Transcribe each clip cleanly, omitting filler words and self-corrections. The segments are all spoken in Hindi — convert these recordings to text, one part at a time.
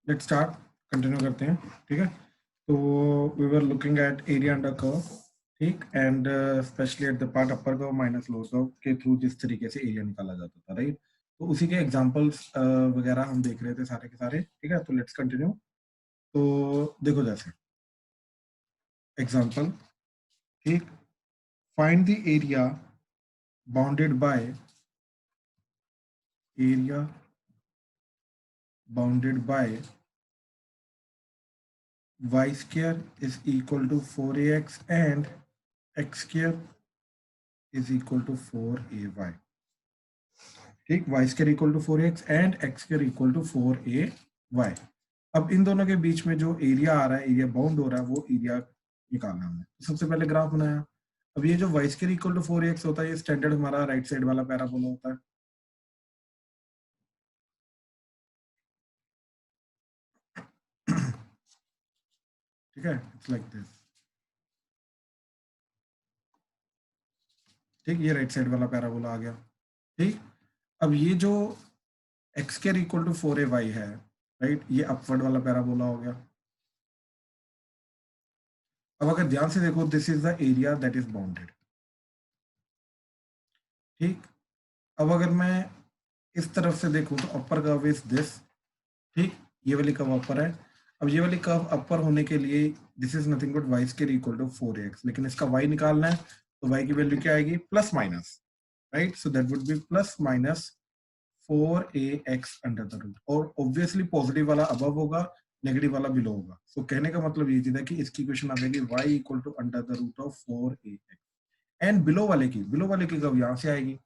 लेट्स स्टार्ट, कंटिन्यू करते हैं। ठीक है, तो we were looking at area under curve, ठीक, and specially at the part upper curve minus lower curve के थ्रू जिस तरीके से एरिया निकाला जाता था, राइट। तो उसी के एग्जांपल्स वगैरह हम देख रहे थे सारे के सारे। ठीक है, तो लेट्स कंटिन्यू। तो देखो जैसे एग्जांपल, ठीक, find the area bounded by area bounded by y square is equal to 4ax and x square is equal to 4ay। ठीक, y square equal to 4x and x square equal to 4ay। अब इन दोनों के बीच में जो एरिया आ रहा है, एरिया बाउंड हो रहा है, वो एरिया निकालना हमने। तो सबसे पहले ग्राफ बनाया। अब ये जो y square equal to 4ax होता है, ये स्टैंडर्ड हमारा राइट साइड वाला पैराबोला होता है। ठीक है, इट्स लाइक दिस। ठीक, ये राइट साइड वाला पैराबोला आ गया। ठीक, अब ये जो x square equal to 4ay है, राइट, ये अपवर्ड वाला पैराबोला हो गया। अब अगर ध्यान से देखो, this is the area that is bounded. ठीक, अब अगर मैं इस तरफ से देखूं तो अपर कर्व इज दिस। ठीक, ये वाली कर्व अपर है। अब ये वाली कर्व अपर होने के लिए this is nothing but Y square equal to 4ax, लेकिन इसका y निकालना है, तो y की वैल्यू क्या आएगी? Plus minus, right. So that would be plus minus 4ax under the root, और ऑब्वियसली पॉजिटिव वाला अबव होगा, नेगेटिव वाला बिलो होगा। सो कहने का मतलब ये था कि इसकी इक्वेशन आ जाएगी y equal to under the root of 4ax, and below वाले की कर्व यहां से आएगी।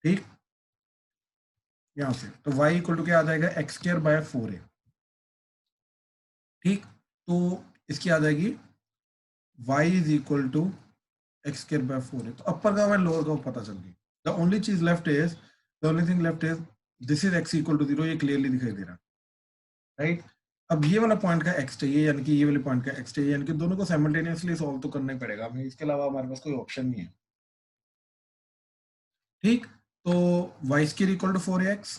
ठीक, यहां से तो y इक्वल टू क्या आ जाएगा? X square by 4a। ठीक, तो इसकी आ जाएगी y is equal to x square by 4a। तो upper curve and lower curve पता चल गई। द ओनली चीज left is, the only thing left is this is x equal to 0, ये क्लियरली दिखाई दे रहा है, राइट। अब ये वाला पॉइंट का x चाहिए, यानी कि ये वाले पॉइंट का x चाहिए, यानी कि दोनों को साइमल्टेनियसली सॉल्व तो करना ही पड़ेगा हमें, इसके अलावा हमारे पास कोई ऑप्शन नहीं है। ठीक, तो y square equal to 4ax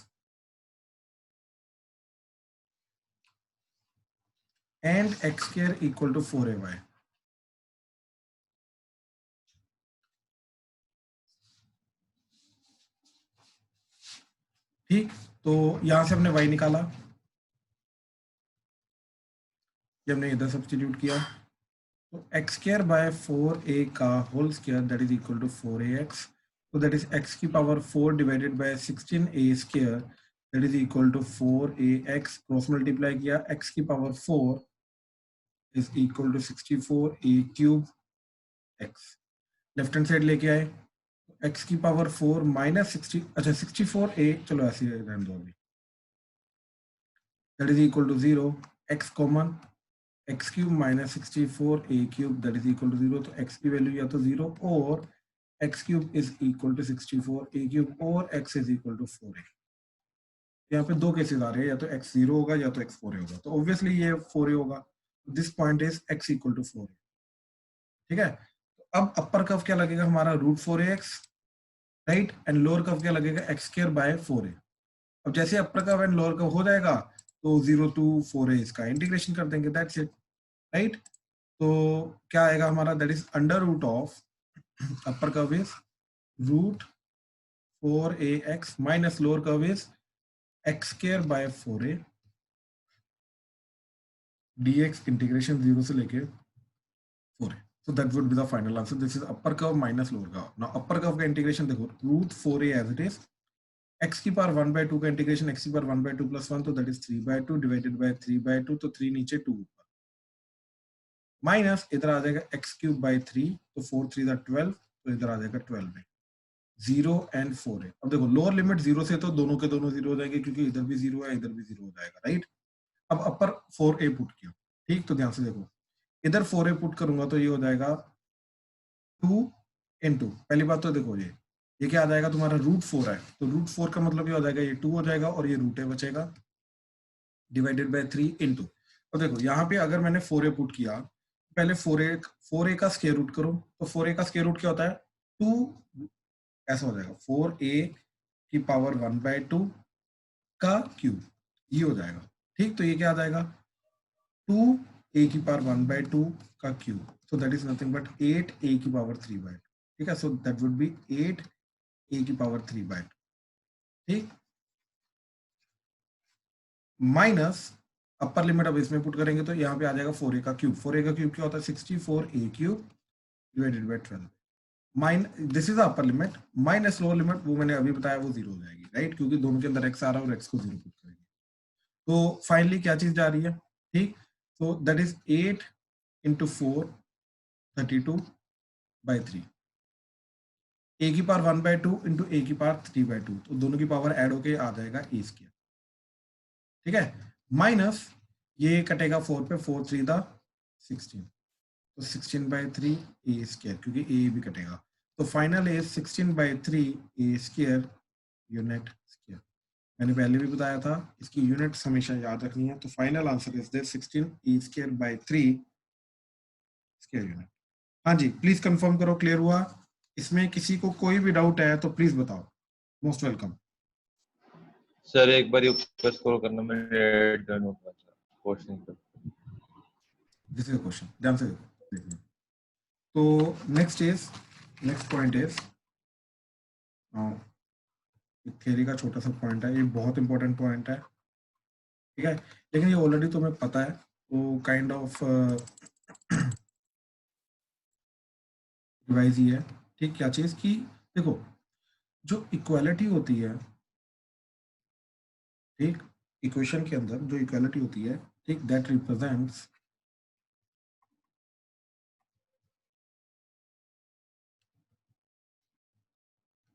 and x square equal to 4ay। ठीक, तो यहां से हमने y निकाला, ये हमने इधर सब्स्टिट्यूट किया, तो एक्स स्क्वायर बाय 4a का whole square that is equal to 4ax। तो दैट इज x की power 4 divided by 16a square that is equal to 4ax, cross multiply किया, x की power 4 is equal to 64a cube x। Left hand side लेके आए, x की पावर 4 माइनस 60, अच्छा 64a, चलो ऐसे रहने दो अभी, that is equal to 0, x common, X cube minus 64a cube that is equal to 0। तो x की वैल्यू या तो 0 और X cube is equal to 64a cube और x is equal to 4a। यहाँ पे दो केसेस आ रहे हैं, या तो x 0 होगा या तो x 4a होगा, तो ऑब्वियसली ये 4a होगा। This point is x equal to 4a। ठीक है, तो अब अपर कर्व क्या लगेगा हमारा? Root 4ax, right, and lower curve क्या लगेगा? X square by 4a। अब जैसे upper curve and lower curve हो जाएगा, तो 0 टू 4a इसका इंटीग्रेशन कर देंगे, दैट्स इट, राइट। तो क्या आएगा हमारा? That is under root of upper curve is root 4ax minus lower curve is X square by 4a dx, integration 0 से लेके 4a। so that would be the final answer. This is upper curve minus lower curve. now upper curve का इंटीग्रेशन देखो, root 4a as it is, x की पावर 1/2 का इंटीग्रेशन x की पावर 1/2 प्लस 1, तो दैट इज 3/2 डिवाइडेड बाय 3/2, तो 3 नीचे 2 ऊपर, माइनस इधर आ जाएगा x क्यूब बाय 3, तो 4 3 12, तो इधर आ जाएगा 12 0 एंड 4a। अब देखो लोअर लिमिट 0 से तो दोनों के दोनों 0 हो जाएंगे, क्योंकि इधर भी 0 है, इधर भी 0 हो जाएगा, राइट। अब अपर 4a पुट किया। ठीक, तो ध्यान से देखो, इधर 4a पुट करूंगा तो ये हो जाएगा 2 इंटू, पहली बात तो देखो ये क्या आ जाएगा तुम्हारा? रूट 4 है, तो रूट 4 का मतलब ये हो जाएगा, ये 2 हो जाएगा और ये रूट a बचेगा, डिवाइडेड बाय 3 इंटू। तो देखो यहाँ पे अगर मैंने 4a पुट किया, पहले 4a का स्क्वायर रूट करो, तो 4a का स्क्वायर रूट क्या होता है? 2, ऐसा हो जाएगा 4a की पावर 1/2 का क्यूब, ये हो जाएगा, ठीक, तो ये क्या आ जाएगा 2a की पावर 1/2 का cube, so that is nothing but 8a की पावर 3/2। ठीक है, सो दैट वुड बी 8a की पावर 3/2। ठीक, माइनस अपर लिमिट अब इसमें पुट करेंगे तो यहाँ पे आ जाएगा 4a का क्यूब। 4a का क्यूब क्या होता है 64a cube divided by 12। Mine this is upper limit, minus lower limit वो मैंने अभी बताया वो 0 हो जाएगी, राइट, क्योंकि दोनों के अंदर x आ रहा है और x को 0 पुट करेंगे। तो फाइनली क्या चीज जा रही है, ठीक, तो दैट इज 8 इंटू 4 32/3, a की पावर 1/2 इंटू a की पावर 3/2, तो दोनों की पावर ऐड होके आ जाएगा a स्क्वायर। ठीक है, माइनस ये कटेगा 4 पे, 4 3 दा 16, तो 16/3 a स्क्वायर, क्योंकि a भी कटेगा, तो final is 16/3 a square unit square. मैंने पहले भी बताया था इसकी यूनिट्स हमेशा याद रखनी है, तो final answer is this 16 e² / 3 square unit. हाँ जी, प्लीज कंफर्म करो क्लियर हुआ। इसमें किसी को कोई भी डाउट है तो प्लीज बताओ, मोस्ट वेलकम। सर एक बार ऊपर स्क्रॉल करना, मैं डन हो गया क्वेश्चन पे। दिस इज अ क्वेश्चन, ध्यान से देखिए। तो नेक्स्ट पॉइंट इज थ्योरी का छोटा सा पॉइंट है, ये बहुत इंपॉर्टेंट पॉइंट है, ठीक है, लेकिन ये ऑलरेडी तुम्हें पता है, तो काइंड ऑफ डिवाइस ही है। ठीक, क्या चीज की, देखो जो इक्वालिटी होती है, ठीक, इक्वेशन के अंदर जो इक्वालिटी होती है, ठीक, दैट रिप्रेजेंट्स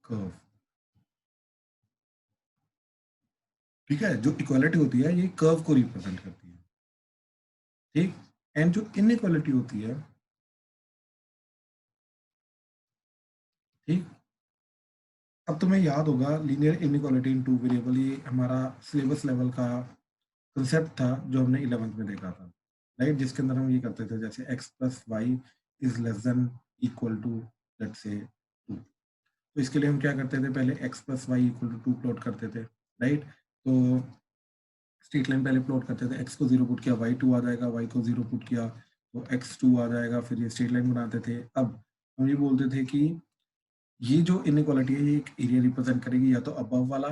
कर्व। ठीक है, जो इक्वालिटी होती है ये कर्व को रिप्रेजेंट करती है, ठीक, एंड जो इनइक्वालिटी होती है, ठीक, अब तुम्हें याद होगा linear inequality in two variable, ये हमारा सिलेबस लेवल का कंसेप्ट था जो हमने 11th में देखा था, राइट, जिसके अंदर हम ये करते थे जैसे x plus Y is less than equal to let's say 2, तो इसके लिए हम क्या करते थे, पहले x plus Y equal to 2 plot करते थे, राइट, तो स्ट्रेट लाइन पहले प्लॉट करते थे, x को 0 पुट किया y2 आ जाएगा, y को 0 पुट किया तो x2 आ जाएगा, फिर ये स्ट्रेट लाइन बनाते थे। अब हम ये बोलते थे कि ये जो इनइक्वालिटी है ये एक एरिया रिप्रेजेंट करेगी, या तो अबव वाला,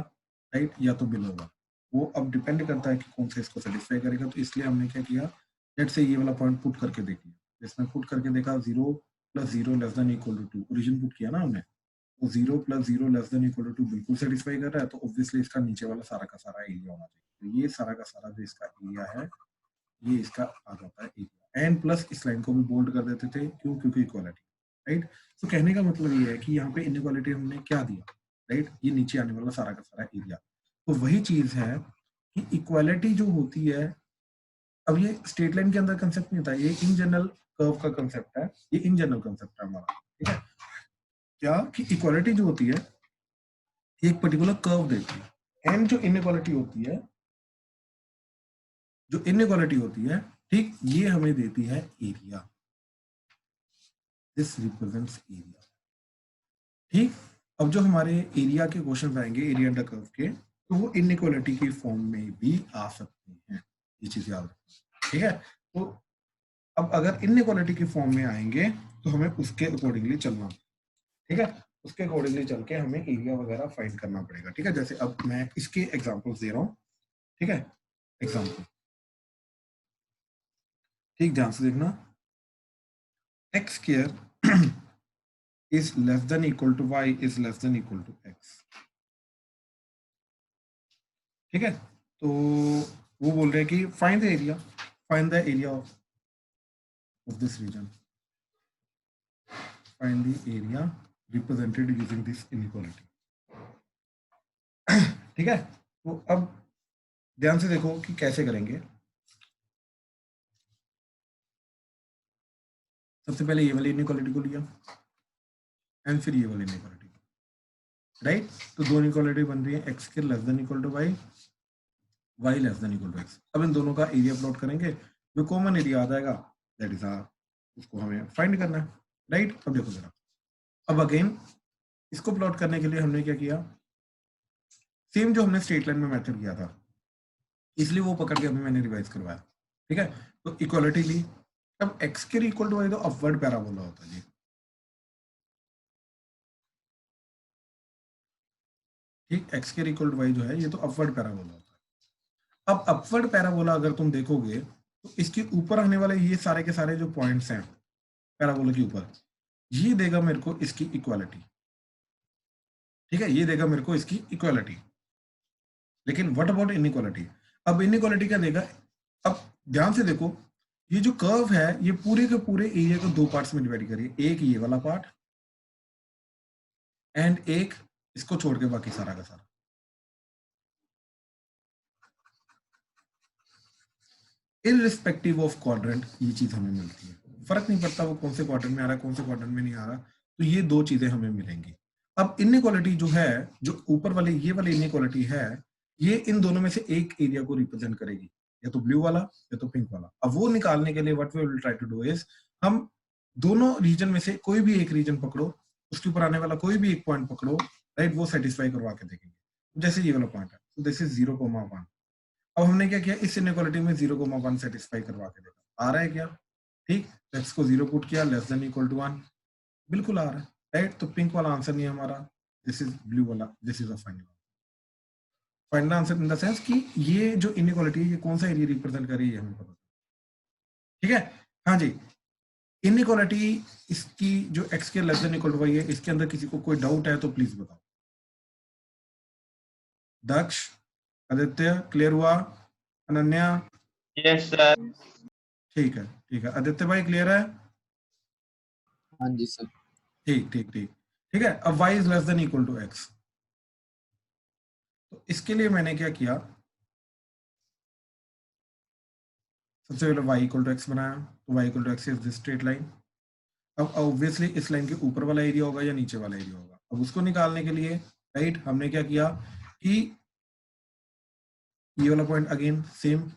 राइट, या तो बिलो वाला, वो अब डिपेंड करता है कि कौन सा इसको सेटिस्फाई करेगा। तो इसलिए हमने क्या किया, लेट से ये वाला पॉइंट पुट करके देख लिया, इसमें पुट करके देखा 0 + 0 less than equal to 2, origin put किया ना हमने, तो 0 + 0 लेस देन इक्वल टू 2 बिल्कुल सेटिस्फाई कर रहा है, तो ऑब्वियसली इसका नीचे वाला सारा का सारा एरिया होना चाहिए, तो ये सारा का सारा जो इसका एरिया है ये इसका आ जाता है एरिया, एन प्लस इस लाइन को भी बोल्ड कर देते थे, क्यों, क्योंकि इक्वालिटी, राइट। तो कहने का मतलब ये है कि यहाँ पे इनइक्वालिटी हमने क्या दिया, राइट, ये नीचे आने वाला सारा का सारा एरिया, तो वही चीज है कि इक्वालिटी जो होती है, अब ये स्ट्रेट लाइन के अंदर कंसेप्ट नहीं था, ये इन जनरल कर्व का कंसेप्ट है, ये इन जनरल कंसेप्ट है हमारा, ठीक है, क्या कि इक्वालिटी जो होती है एक पर्टिकुलर कर्व देती है, एंड जो इनइक्वालिटी होती है, ठीक, ये हमें देती है एरिया, दिस रिप्रेजेंट्स एरिया, ठीक। अब जो हमारे एरिया के क्वेश्चन आएंगे एरिया अंडर कर्व के, तो वो इनइक्वालिटी की फॉर्म में भी आ सकते हैं, ये चीज याद रखना, ठीक है। तो अब अगर इनइक्वालिटी की फॉर्म में आएंगे तो हमें उसके अकॉर्डिंगली चलना, ठीक है, उसके अकॉर्डिंगली चल के हमें एरिया वगैरह फाइंड करना पड़ेगा, ठीक है। जैसे अब मैं इसके एग्जांपल्स दे रहा हूँ, ठीक है, एग्जांपल, ठीक, ध्यान से देखना, x² is less than equal to y is less than equal to x, ठीक है, तो वो बोल रहे हैं कि find the area of this region, find the area represented using this inequality, ठीक है। तो अब ध्यान से देखो कि कैसे करेंगे। सबसे पहले ये वाली इनइक्वालिटी को लिया एंड फिर ये वाली इनइक्वालिटी, राइट, तो दो इनइक्वालिटी बन रही है, x² less than equal to y, y less than equal to x। अब इन दोनों का एरिया प्लॉट करेंगे, जो कॉमन एरिया आ जाएगा दैट इज उसको हमें फाइंड करना है, राइट। अब देखो जरा, अब अगेन इसको प्लॉट करने के लिए हमने क्या किया, सेम जो हमने स्ट्रेट लाइन में मेथड किया था, इसलिए वो पकड़ के अभी मैंने रिवाइज करवाया। ठीक है, तो इक्वालिटी ली। अब एक्स के इक्वल टू वाई तो अपवर्ड पैराबोला होता है जी। ठीक, एक्स के इक्वल टू वाई जो है ये तो अपवर्ड पैराबोला होता है। अब अपवर्ड पैराबोला अगर तुम देखोगे तो इसके ऊपर आने वाले ये सारे के सारे जो पॉइंट्स हैं पैराबोला के ऊपर, ये देगा मेरे को इसकी इक्वालिटी। ठीक है, ये देगा मेरे को इसकी इक्वालिटी। लेकिन व्हाट अबाउट इनइक्वालिटी? अब इनइक्वालिटी क्या देगा? अब ध्यान से देखो, ये जो कर्व है ये पूरे के पूरे एरिया को दो पार्ट्स में डिवाइड करिए, एक ये वाला पार्ट एंड एक इसको छोड़ के बाकी सारा का सारा। इररिस्पेक्टिव ऑफ क्वाड्रेंट ये चीज हमें मिलती है, फर्क नहीं पड़ता वो कौन से क्वाड्रेंट में आ रहा है कौन से क्वाड्रेंट में नहीं आ रहा, तो ये दो चीजें हमें मिलेंगी। अब इनइक्वालिटी जो है, जो ऊपर वाले ये वाली इनइक्वालिटी है, ये इन दोनों में से एक एरिया को रिप्रेजेंट करेगी, या तो ब्लू वाला या तो पिंक वाला। अब वो निकालने के लिए what we will try to do is, हम दोनों रीजन में से कोई भी एक रीजन पकड़ो, उसके ऊपर आने वाला कोई भी एक पॉइंट पकड़ो, राइट, वो सेटिस्फाई करवा के देखेंगे। जैसे ये वाला पॉइंट है, तो दिस इज 0,1। अब हमने क्या किया, इस इनइक्वालिटी में 0,1 सेटिस्फाई करवा के देखा आ रहा है क्या। ठीक, तो x को 0 पुट किया, लेस देन इक्वल टू 1, बिल्कुल आ रहा है, राइट। तो पिंक वाला आंसर नहीं है हमारा, दिस इज ब्लू वाला, this is a final answer in the sense कि ये जो इनइक्वालिटी है ये कौन सा एरिया रिप्रेजेंट कर रही है हमें पता। ठीक है, हाँ जी। इनइक्वालिटी इसकी जो x के less than equal to y है, इसके अंदर किसी को कोई डाउट है तो प्लीज बताओ। दक्ष, आदित्य, क्लियर हुआ? अनन्या? Yes sir. ठीक है, ठीक है, आदित्य भाई क्लियर है? हाँ जी सर। ठीक ठीक ठीक, ठीक है। अब y is less than equal to x, तो इसके लिए मैंने क्या किया, सबसे पहले y इक्वल टू x बनाया, तो y equal to x is this straight line. अब ऑब्वियसली इस लाइन के ऊपर वाला एरिया होगा या नीचे वाला एरिया होगा, अब उसको निकालने के लिए, राइट, हमने क्या किया कि ये वाला पॉइंट अगेन सेम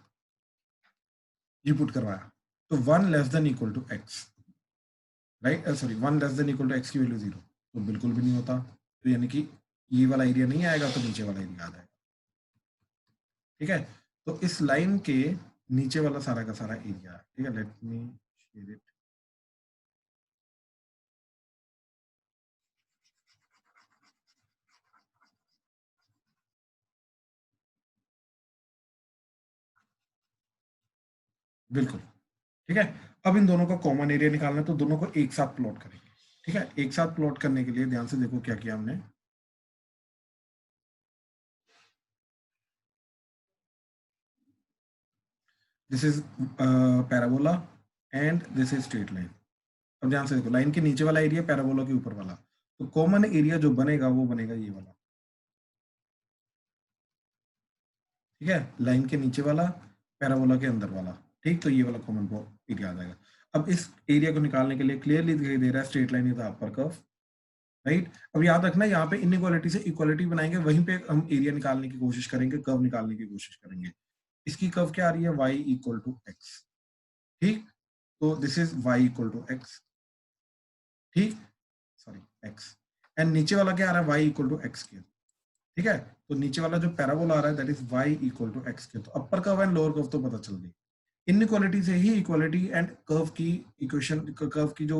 ये पुट करवाया, तो 1 less than equal to x, right, sorry 1 less than equal to x की वैल्यू 0, तो बिल्कुल भी नहीं होता, तो यानी कि ये वाला एरिया नहीं आएगा तो नीचे वाला एरिया आ जाएगा। ठीक है, तो इस लाइन के नीचे वाला सारा का सारा एरिया, ठीक है, लेट मी शेयर इट। बिल्कुल, ठीक है। अब इन दोनों का कॉमन एरिया निकालना है, तो दोनों को एक साथ प्लॉट करेंगे। ठीक है, एक साथ प्लॉट करने के लिए ध्यान से देखो क्या किया हमने, this is parabola and this is straight line. अब ध्यान से देखो, लाइन के नीचे वाला एरिया पैराबोला के ऊपर वाला, तो कॉमन एरिया जो बनेगा वो बनेगा ये वाला। ठीक है, लाइन के नीचे वाला, पैराबोला के अंदर वाला, ठीक, तो ये वाला कॉमन एरिया आ जाएगा। अब इस एरिया को निकालने के लिए क्लियरली दिखाई दे रहा है straight line is the upper curve, right. अब याद रखना, यहाँ पे इनइक्वालिटी से इक्वालिटी बनाएंगे, वहीं पे हम एरिया निकालने की कोशिश करेंगे, कर्व निकालने की कोशिश करेंगे। इसकी कर्व क्या आ रही है, y इक्वल टू एक्स। ठीक, तो this is y equal to X, ठीक, सॉरी एक्स, एंड नीचे वाला क्या आ रहा है, y equal to x square. ठीक है, तो नीचे वाला जो पैराबोला आ रहा है that is y equal to x square. तो upper curve and lower curve तो पता चल गई, इनइक्वालिटी से ही इक्वालिटी एंड कर्व की इक्वेशन, कर्व की जो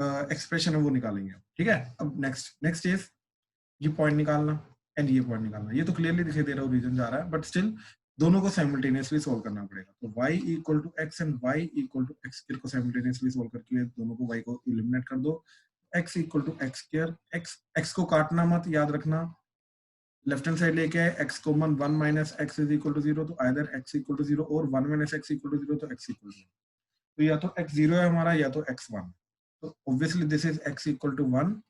एक्सप्रेशन है वो निकालेंगे। ठीक है, अब नेक्स्ट इज ये पॉइंट निकालना एंड ये पॉइंट निकालना। ये तो क्लियरली दिखाई दे रहा है रीजन जा रहा है, बट स्टिल दोनों को साइमल्टेनियसली सोल्व करना पड़ेगा। तो y equal to X and y equal to x square को साइमल्टेनियसली सोल्व करके दोनों को y को एलिमिनेट कर दो। x equal to x square, x को काटना मत, याद रखना, लेफ्ट हैंड साइड लेके आए, x common 1 minus X is equal to 0, तो आइदर x इक्वल टू 0 और 1 माइनस एक्स इक्वल टू 0, तो x इक्वल टू, तो या तो x 0 है हमारा या तो x 1, तो obviously this is x equal to 1,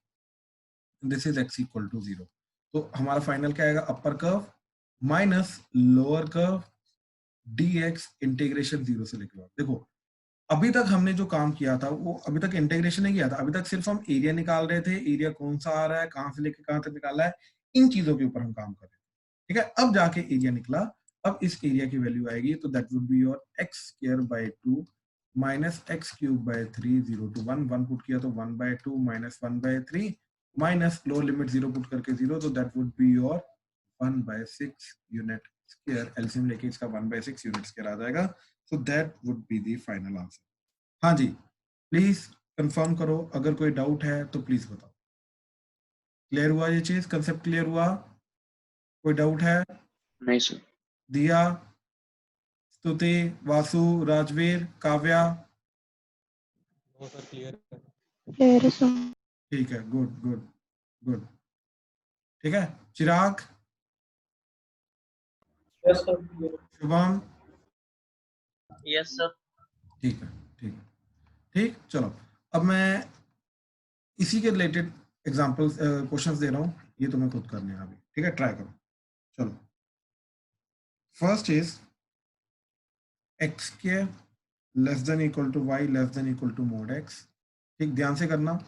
this is x equal to 0। तो हमारा फाइनल क्या आएगा, upper curve minus lower curve dx integration 0 से लेकर। देखो अभी तक हमने जो काम किया था वो अभी तक इंटीग्रेशन नहीं किया था, अभी तक सिर्फ हम एरिया निकाल रहे थे, एरिया कौन सा आ रहा है, कहां से लेकर कहां तक निकाला है, इन चीजों के ऊपर हम काम कर रहे थे। ठीक है, अब जाके एरिया निकला, अब इस एरिया की वैल्यू आएगी, तो that would be your x square by 2 minus X cube by 3, 0 to 1, 1 put किया तो 1 by 2 minus 1 by 3 minus lower limit 0 put करके 0, तो that would be your 1 by 6 unit square LCM लेके इसका 1/6 यूनिट स्क्वायर आ जाएगा. So that would be the final answer. हाँ जी, प्लीज कंफर्म करो, अगर कोई डाउट है तो प्लीज बताओ. क्लियर हुआ ये चीज, कंसेप्ट क्लियर हुआ? कोई डाउट है? नहीं sir. Diya, Stuti, Vasu, Rajveer, Kavya? No sir, clear है. क्लियर है सर. ठीक है, गुड गुड गुड. ठीक है, Chirag, yes sir. Shubham? Yes sir. ठीक है, ठीक है, ठीक. चलो, अब मैं इसी के रिलेटेड एग्जांपल्स क्वेश्चंस दे रहा हूँ, ये तुम्हें खुद करने हैं अभी. ठीक है, ट्राई करो. चलो, first is X square less than equal to Y less than equal to mod X. ठीक, ध्यान से करना.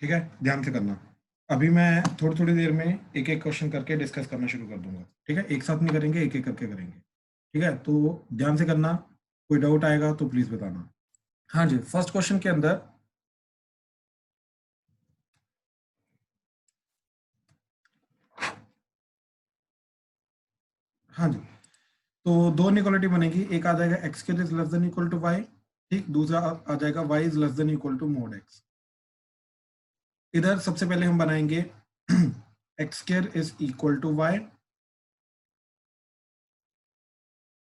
ठीक है, ध्यान से करना. अभी मैं थोड़ी थोड़ी देर में एक एक क्वेश्चन करके डिस्कस करना शुरू कर दूंगा. ठीक है, एक साथ नहीं करेंगे, एक एक करके करेंगे. ठीक है, तो ध्यान से करना. कोई डाउट आएगा तो प्लीज बताना. हाँ जी, फर्स्ट क्वेश्चन के अंदर हाँ जी, तो दो इनइक्वालिटी बनेगी. एक आ जाएगा x square is less than equal to Y. ठीक, दूसरा आ जाएगा Y is less than equal to mod X. इधर सबसे पहले हम बनाएंगे X square is equal to Y.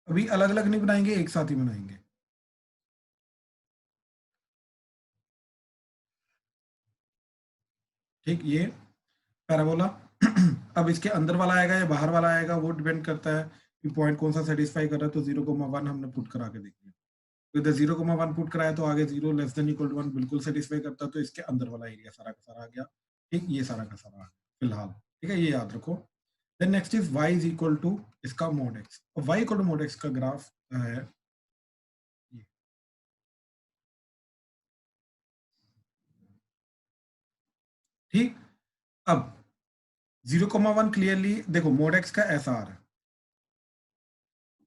अभी अलग अलग नहीं बनाएंगे, एक साथ ही बनाएंगे. ठीक, ये पैराबोला. अब इसके अंदर वाला आएगा या बाहर वाला आएगा वो डिपेंड करता है कि पॉइंट कौन सा सेटिस्फाई कर रहा है. तो 0,1 हमने पुट करा के देख लिया. तो इधर 0,1 पुट कराया तो आगे 0 लेस देन इक्वल टू 1 बिल्कुल सेटिस्फाई करता है. तो इसके अंदर वाला एरिया सारा का सारा आ गया. ठीक, ये सारा का सारा आ गया फिलहाल. ठीक है, ये याद रखो. Then next is y is equal to इसका मोड x. और y equal to mod x का ग्राफ है ये. ठीक, अब 0,1 क्लियरली देखो मोड x का ऐसा आ रहा है.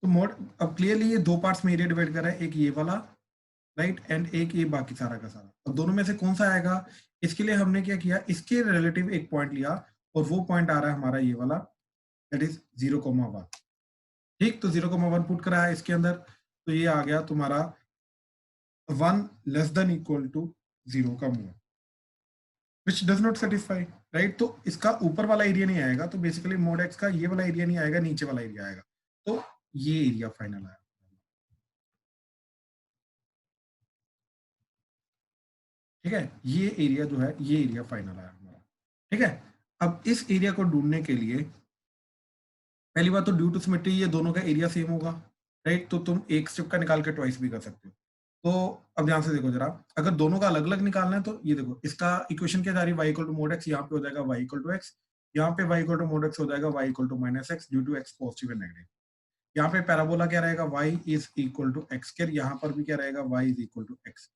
तो मोड अब क्लियरली ये दो पार्ट्स में एरिया डिवाइड कर रहा है, एक ये वाला राइट एंड एक ये बाकी सारा का सारा. अब दोनों में से कौन सा आएगा, इसके लिए हमने क्या किया, इसके रिलेटिव एक पॉइंट लिया और वो पॉइंट आ रहा है हमारा ये वाला, दैट इज 0,1. ठीक, तो 0,1 पुट कराया इसके अंदर, तो ये आ गया तुम्हारा 1 लेस देन इक्वल टू 0 का mode, which does not satisfy, right. तो इसका ऊपर वाला एरिया नहीं आएगा, तो बेसिकली मोड एक्स का ये वाला एरिया नहीं आएगा, नीचे वाला एरिया आएगा, तो ये एरिया फाइनल आया। ठीक है, ये एरिया जो है, ये एरिया फाइनल आया हमारा। ठीक है, अब इस एरिया को ढूंढने के लिए पहली बात तो ड्यू टू सिमेट्री ये दोनों का एरिया सेम होगा, राइट। तो तुम एक स्ट्रिप का निकाल के ट्वाइस भी कर सकते हो। तो अब ध्यान से देखो जरा, अगर दोनों का अलग अलग निकालना है तो ये देखो, इसका इक्वेशन क्या जा रही है, y equal to mod x, यहाँ पे हो जाएगा y इक्वल टू x, यहाँ पे y equal to mod x हो जाएगा y equal to minus x due to x positive and negative. यहाँ पे पैराबोला क्या रहेगा, y is equal to x square, यहाँ पर भी क्या रहेगा, y is equal to x।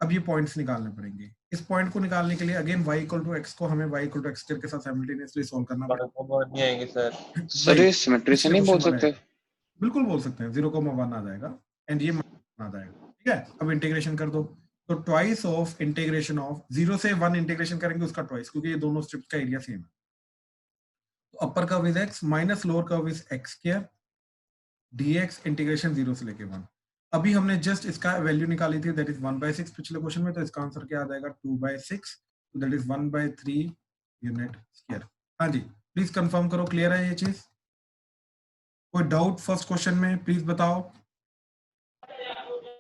अब ये पॉइंट्स निकालने पड़ेंगे। इस पॉइंट को निकालने के लिए again y equal to x को हमें y equal to x square के साथ साइमल्टेनियसली सॉल्व करना पड़ेगा। नहीं आएंगे सर। सर ये सिमेट्री से नहीं बोल सकते? बिल्कुल बोल सकते हैं, 0,1 आ जाएगा एंड ये आ जाएगा। ठीक है, अब इंटीग्रेशन कर दो, तो ट्वाइस ऑफ इंटीग्रेशन ऑफ 0 से 1 इंटीग्रेशन करेंगे उसका ट्वाइस, क्योंकि ये दोनों स्ट्रिप्स का एरिया सेम है। तो upper curve is x minus lower curve is x square dx integration 0 से लेके 1। अभी हमने जस्ट इसका वैल्यू निकाली थी, दैट इज 1/6 पिछले क्वेश्चन में, तो इसका आंसर क्या आ जाएगा, 2/6, तो दैट इज 1/3 यूनिट स्क्वायर। हाँ जी, प्लीज कंफर्म करो, क्लियर है ये चीज? कोई डाउट फर्स्ट क्वेश्चन में प्लीज बताओ।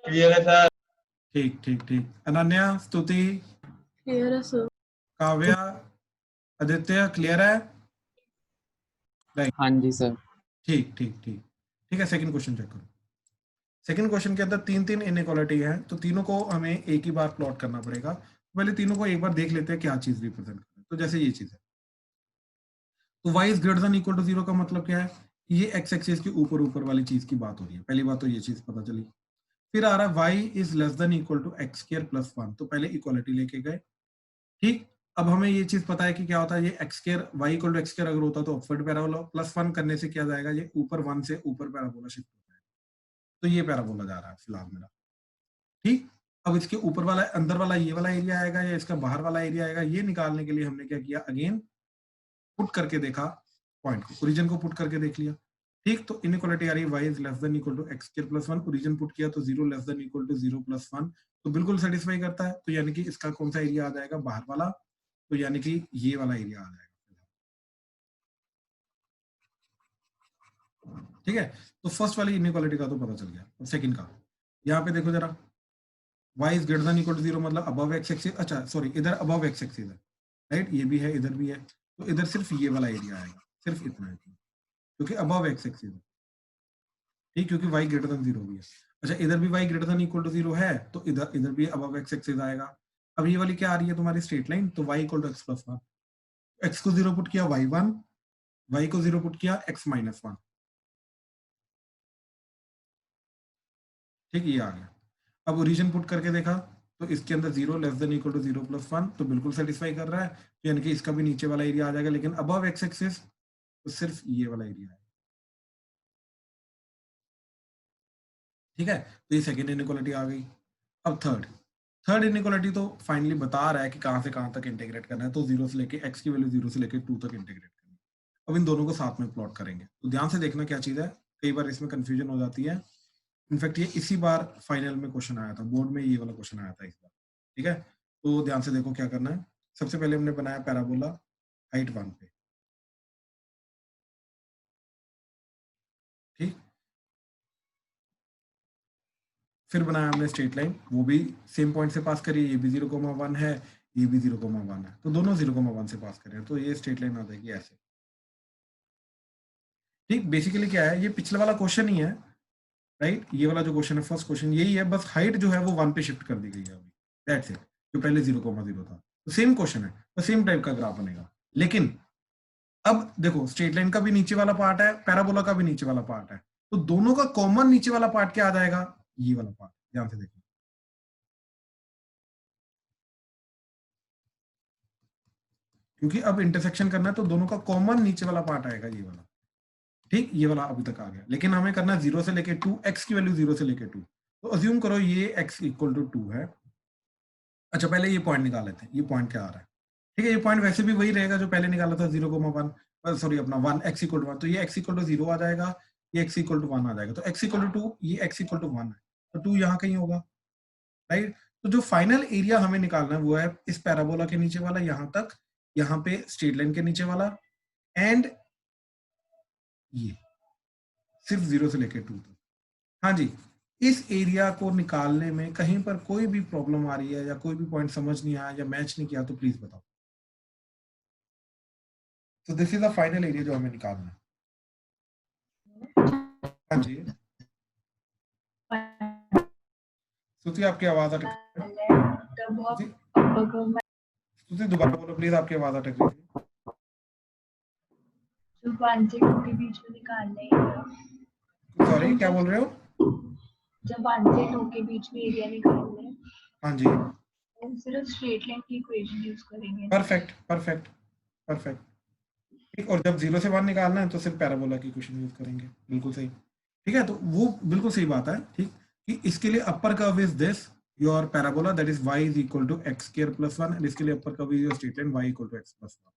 क्लियर है सर। ठीक ठीक ठीक, अनन्या, स्तुति, क्लियर है सर। काव्या, आदित्य, क्लियर है? हाँ जी सर। ठीक ठीक ठीक ठीक है, सेकंड क्वेश्चन चेक करो। सेकंड क्वेश्चन के अंदर तीन इनइक्वालिटी है, तो तीनों को हमें एक ही बार प्लॉट करना पड़ेगा। पहले तीनों को एक बार देख लेते हैं क्या चीज रिप्रेजेंट कर रहा है। तो जैसे ये चीज है, तो y is greater than equal to 0 का मतलब क्या है, ये x एक्सिस के ऊपर ऊपर वाली चीज की बात हो रही है। पहली बात तो ये चीज पता चली। फिर आ रहा है y is less than equal to x square plus 1, तो पहले इक्वालिटी लेके गए। ठीक, अब हमें ये चीज पता है कि क्या होता है, ये x square y equal to x square अगर होता तो अपवर्ड पैराबोला, प्लस 1 करने से क्या जाएगा, ये ऊपर 1 से ऊपर पैराबोला शिफ्ट हो जाएगा। तो ये पैराबोला जा रहा है फिलहाल मेरा। ठीक, अब इसके ऊपर वाला अंदर वाला ये वाला एरिया आएगा या इसका बाहर वाला एरिया आएगा, ये निकालने के लिए हमने क्या किया, अगेन पुट करके देखा पॉइंट को, ओरिजिन को पुट करके देख लिया। ठीक, तो इनइक्वालिटी आ रही है y is less than equal to x square plus 1, origin put किया तो 0 less than equal to 0 plus 1, तो बिल्कुल सेटिस्फाई करता है। तो यानी कि इसका कौन सा एरिया आ जाएगा, बाहर वाला, तो यानी कि ये वाला एरिया आ जाएगा। ठीक है, तो फर्स्ट वाली इनइक्वालिटी का तो पता चल गया। अब सेकंड का, यहाँ पे देखो जरा, y is greater than equal to 0 मतलब अबव एक्स एक्सिस, अच्छा सॉरी, इधर अबव एक्स एक्सिस है, राइट, ये भी है इधर भी है, तो इधर सिर्फ ये वाला एरिया आएगा, सिर्फ इतना है, क्योंकि अबव एक्स एक्सिस है। ठीक, क्योंकि y ग्रेटर देन 0 भी है। अच्छा, इधर भी y greater than equal to 0 है, तो इधर इधर भी अबव एक्स एक्सिस आएगा। अब ये वाली क्या आ रही है तुम्हारी स्ट्रेट लाइन, तो y equal to x plus 1, x को 0 पुट किया y1, y को 0 पुट किया x माइनस 1। ठीक, ये आ गया। अब ओरिजिन पुट करके देखा तो इसके अंदर 0 less than equal to 0 plus 1, तो बिल्कुल सेटिस्फाई कर रहा है, तो यानी कि इसका भी नीचे वाला एरिया आ जाएगा, लेकिन अबव एक्स एक्सिस तो सिर्फ ये वाला एरिया है। ठीक है, तो ये सेकंड इनइक्वालिटी आ गई। अब थर्ड इनइक्वालिटी तो फाइनली बता रहा है कि कहां से कहां तक इंटीग्रेट करना है, तो 0 से लेके x की वैल्यू 0 से लेके 2 तक इंटीग्रेट करनी है। अब इन दोनों को साथ में प्लॉट करेंगे, तो ध्यान से देखना क्या चीज है, कई बार इसमें कंफ्यूजन हो जाती है। इनफैक्ट ये इसी बार फाइनल में क्वेश्चन आया था, बोर्ड में ये वाला क्वेश्चन आया था इस बार। ठीक है, तो ध्यान से देखो क्या करना है। सबसे पहले हमने बनाया पैराबोला हाइट 1 पे। ठीक, फिर बनाया हमने स्ट्रेट लाइन, वो भी सेम पॉइंट से पास करी, ये भी 0,1 है, ये भी 0,1 है, तो दोनों 0,1 से पास करें, तो ये स्ट्रेट लाइन आ जाएगी ऐसे। ठीक, बेसिकली क्या है, ये पिछले वाला क्वेश्चन ही है, राइट, ये वाला जो क्वेश्चन है फर्स्ट क्वेश्चन यही है, बस हाइट जो है वो 1 पे शिफ्ट कर दी गई है अभी, दैट्स इट। जो पहले 0,0 था, तो सेम क्वेश्चन है, तो सेम टाइप का ग्राफ बनेगा। लेकिन अब देखो, स्ट्रेट लाइन का भी नीचे वाला पार्ट है, पैराबोला का भी नीचे वाला पार्ट है, तो दोनों का कॉमन नीचे वाला पार्ट क्या आ जाएगा, ये वाला पार्ट। ध्यान से देखो, क्योंकि अब इंटरसेक्शन करना है, तो दोनों का कॉमन नीचे वाला पार्ट आएगा, ये वाला। ठीक, ये वाला अभी तक आ गया, लेकिन हमें करना है 0 से लेके 2, x की वैल्यू 0 से लेके 2, तो अज्यूम करो ये x इक्वल टू 2 है। अच्छा, पहले ये पॉइंट निकाल लेते हैं, ये पॉइंट क्या आ रहा है। ठीक है, ये पॉइंट वैसे भी वही रहेगा जो पहले निकाला था 0,1, सॉरी अपना 1, x इक्वल टू 1, तो ये x इक्वल टू 0 आ जाएगा, ये x इक्वल टू 1 आ जाएगा, तो x इक्वल टू 2, ये x इक्वल टू 1 है, तो 2 यहाँ कहीं होगा, राइट। तो जो फाइनल एरिया हमें निकालना है वो है इस पैराबोला के नीचे वाला यहाँ तक, यहाँ पे स्ट्रेट लाइन के नीचे वाला, एंड ये सिर्फ 0 से लेके 2 तक। हाँ जी, इस एरिया को निकालने में कहीं पर कोई भी प्रॉब्लम आ रही है या कोई भी पॉइंट समझ नहीं आया या मैच नहीं किया तो प्लीज बताओ। तो this is the final area जो हमें निकालना है। हाँ जी श्रुति, आपकी आवाज अटक श्रुति, दोबारा बोलो प्लीज, आपकी आवाज अटक रही है। जो 1 से 2 के बीच में निकालना है। सॉरी, क्या बोल रहे हो? जब 1 से 2 के बीच में एरिया निकालना है, हाँ जी, तो सिर्फ स्ट्रेट लाइन की इक्वेशन यूज करेंगे। परफेक्ट परफेक्ट परफेक्ट, ठीक। और जब 0 से 1 निकालना है तो सिर्फ पैराबोला की इक्वेशन यूज करेंगे, बिल्कुल सही, ठीक है। तो वो बिल्कुल सही बात है, ठीक, कि इसके लिए upper curve is this your parabola, that is y is equal to x square plus 1, and इसके लिए upper curve is your straight line y equal to x plus 1,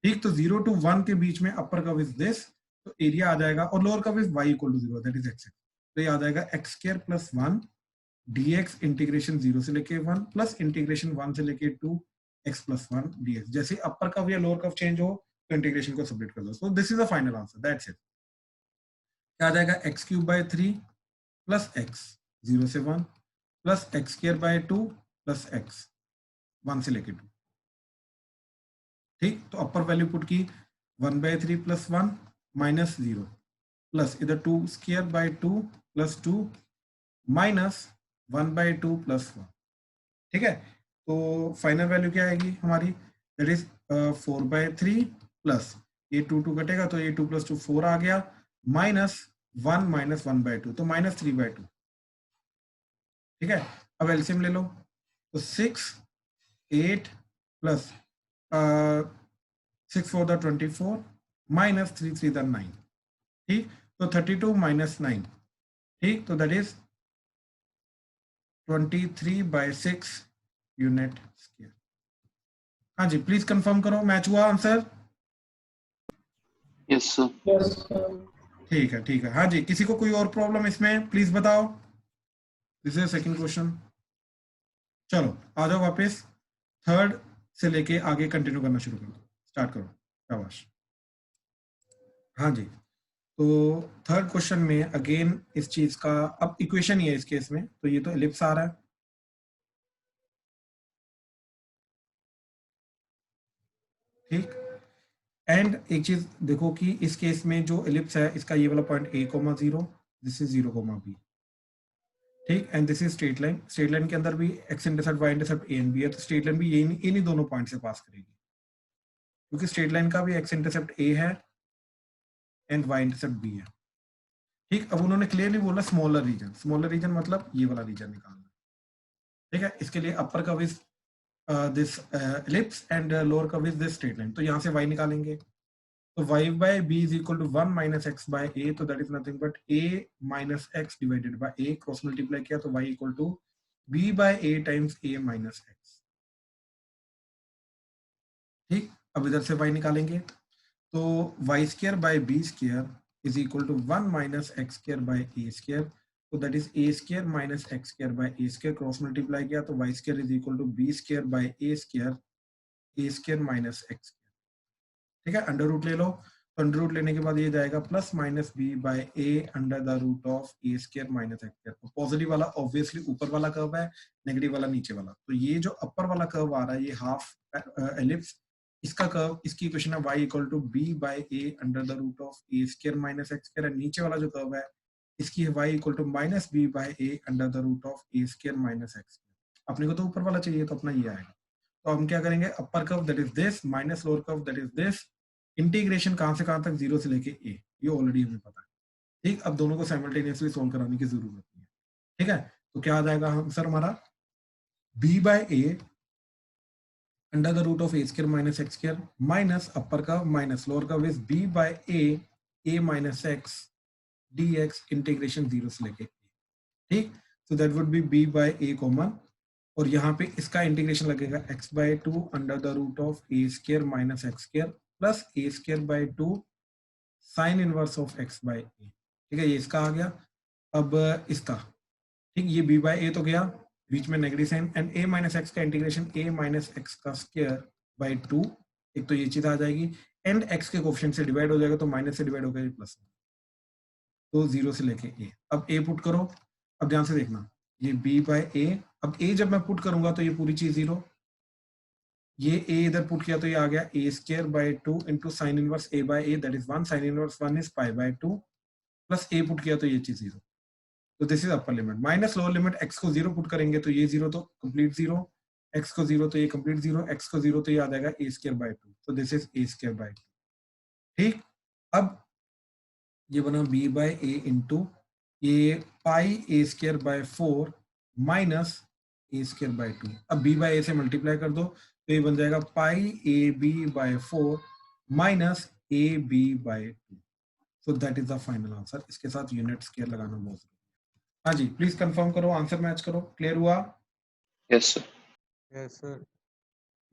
ठीक। तो 0 to 1 के बीच में अपर कर्व इज दिस, तो एरिया आ जाएगा, और lower curve is y equal to 0, that is x, तो ये आ जाएगा x square plus 1 dx integration 0 से लेके 1 प्लस इंटीग्रेशन 1 से लेके 2 x प्लस 1 dx। जैसे अपर कर्व या लोअर कर्व चेंज हो तो इंटीग्रेशन को सेपरेट कर दो। सो this is the final answer, that's it. क्या आ जाएगा, x cube by 3 plus x 0 से 1 plus x square by 2 plus x 1 से लेके 2, ठीक। तो अपर वैल्यू पुट की 1/3 प्लस 1 माइनस 0 प्लस इधर 2 square by 2 plus 2 minus 1/2 plus 1, ठीक है। तो फाइनल वैल्यू क्या आएगी हमारी, दैट इज 4/3 प्लस ये 2 कटेगा तो ये 2 प्लस 2 4 आ गया, माइनस 1 माइनस 1/2, तो माइनस 3/2, ठीक है। अब एलसीएम ले लो, तो 6 8 प्लस 6 4 द 24 माइनस 3 3 द 9, ठीक। तो 32 माइनस 9, ठीक, तो दैट इज 23/6 यूनिट स्क्वायर। हाँ जी, प्लीज कंफर्म करो, मैच हुआ answer? Yes sir. Yes, sir. ठीक है ठीक है। हाँ जी, किसी को कोई और प्रॉब्लम इसमें प्लीज बताओ। This is second question. चलो आ जाओ वापस, थर्ड से लेके आगे कंटिन्यू करना शुरू करो, स्टार्ट करो, शाबाश। हाँ जी, तो थर्ड क्वेश्चन में अगेन इस चीज का, अब इक्वेशन ही है इस केस में, तो ये तो एलिप्स आ रहा है, ठीक। एंड एक चीज देखो कि इस केस में जो एलिप्स है इसका ये वाला point a,0, this is 0,b, ठीक। And this is straight line, straight line के अंदर भी x intercept y intercept a and b है, तो स्ट्रेट लाइन भी ये इन्हीं दोनों पॉइंट से पास करेगी, क्योंकि स्ट्रेट लाइन का भी x इंटरसेप्ट a है एंड y इंटरसेप्ट b है, ठीक। अब उन्होंने क्लियरली बोला स्मॉलर रीजन मतलब ये वाला रीजन निकालना, ठीक है। इसके लिए upper curve is this ellipse and lower curve is this straight line, तो यहाँ से y निकालेंगे, तो y by b is equal to 1 minus x by a, तो that is nothing but a minus x divided by a, cross multiply किया तो y equal to b by a times a minus x, ठीक। अब इधर से y निकालेंगे, तो y square by b square is equal to 1 minus x square by a square, तो that is a square minus x square by a square, cross multiply किया तो y square is equal to b square by a square minus x, ठीक है। अंडर रूट ले लो, तो अंडर रूट लेने के बाद ये जाएगा plus minus b by a under the root of a square minus x square. Positive वाला ऑब्वियसली ऊपर वाला कर्व है, नेगेटिव वाला नीचे वाला, तो ये जो अपर वाला कर्व आ रहा है ये हाफ एलिप्स, इसका कर्व, इसकी इक्वेशन है y इक्वल टू b by a under the root of a square minus x square, and नीचे वाला जो कर्व है इसकी है y equal to minus b by a under the root of a square minus x square. अपने को तो ऊपर वाला चाहिए तो अपना ये आएगा, तो हम क्या करेंगे, upper curve that is this minus lower curve that is this, integration कहां से कहां तक 0 से लेके a, ये ऑलरेडी हमें पता है, ठीक। अब दोनों को साइमल्टेनियसली सॉल्व कराने की जरूरत नहीं है, ठीक है। तो क्या आ जाएगा आंसर हमारा, b by a under the root of a square minus x square minus upper का माइनस लोअर का is b by a minus x dx integration 0 से लेके a, ठीक। So that would be b by a common, और यहाँ पे इसका इंटीग्रेशन लगेगा x by 2 under the root of a square minus x square plus a square by 2 sine inverse of x by a, ठीक है, ये इसका आ गया। अब इसका, ठीक, ये b बाय ए तो गया, बीच में negative sign, and a minus x का इंटीग्रेशन a माइनस एक्स का स्क्वायर बाय 2, एक तो ये चीज आ जाएगी, एंड x के कोफिशिएंट से डिवाइड हो जाएगा तो माइनस से डिवाइड होगा ये प्लस, तो 0 से लेके a। अब a पुट करो, अब ध्यान से देखना, ये b बाय ए, अब a जब मैं पुट करूंगा तो ये पूरी चीज 0, ये a इधर पुट किया तो ये आ गया a square by 2 into sine inverse a by a, that is 1, sine inverse 1 is pi by 2, plus a put किया तो ये चीज 0, तो this is upper limit, minus lower limit, x को 0 पुट करेंगे तो ये 0 तो कंप्लीट 0, x को 0 तो ये कंप्लीट 0, x को 0 तो ये आ जाएगा a स्क्वायर बाय 2, तो this is a square by 2। ठीक, अब ये बना b बाय ए इंटू ये पाई a square by 4 minus a square by 2, अब b बाय ए से मल्टीप्लाई कर दो तो ये बन जाएगा pi A B by 4 minus A B by 2, so that is the final answer. इसके साथ यूनिट स्क्वायर लगाना बहुत जरूरी है। हाँ जी, प्लीज कंफर्म करो, आंसर मैच करो, क्लियर हुआ? Yes sir. Yes sir.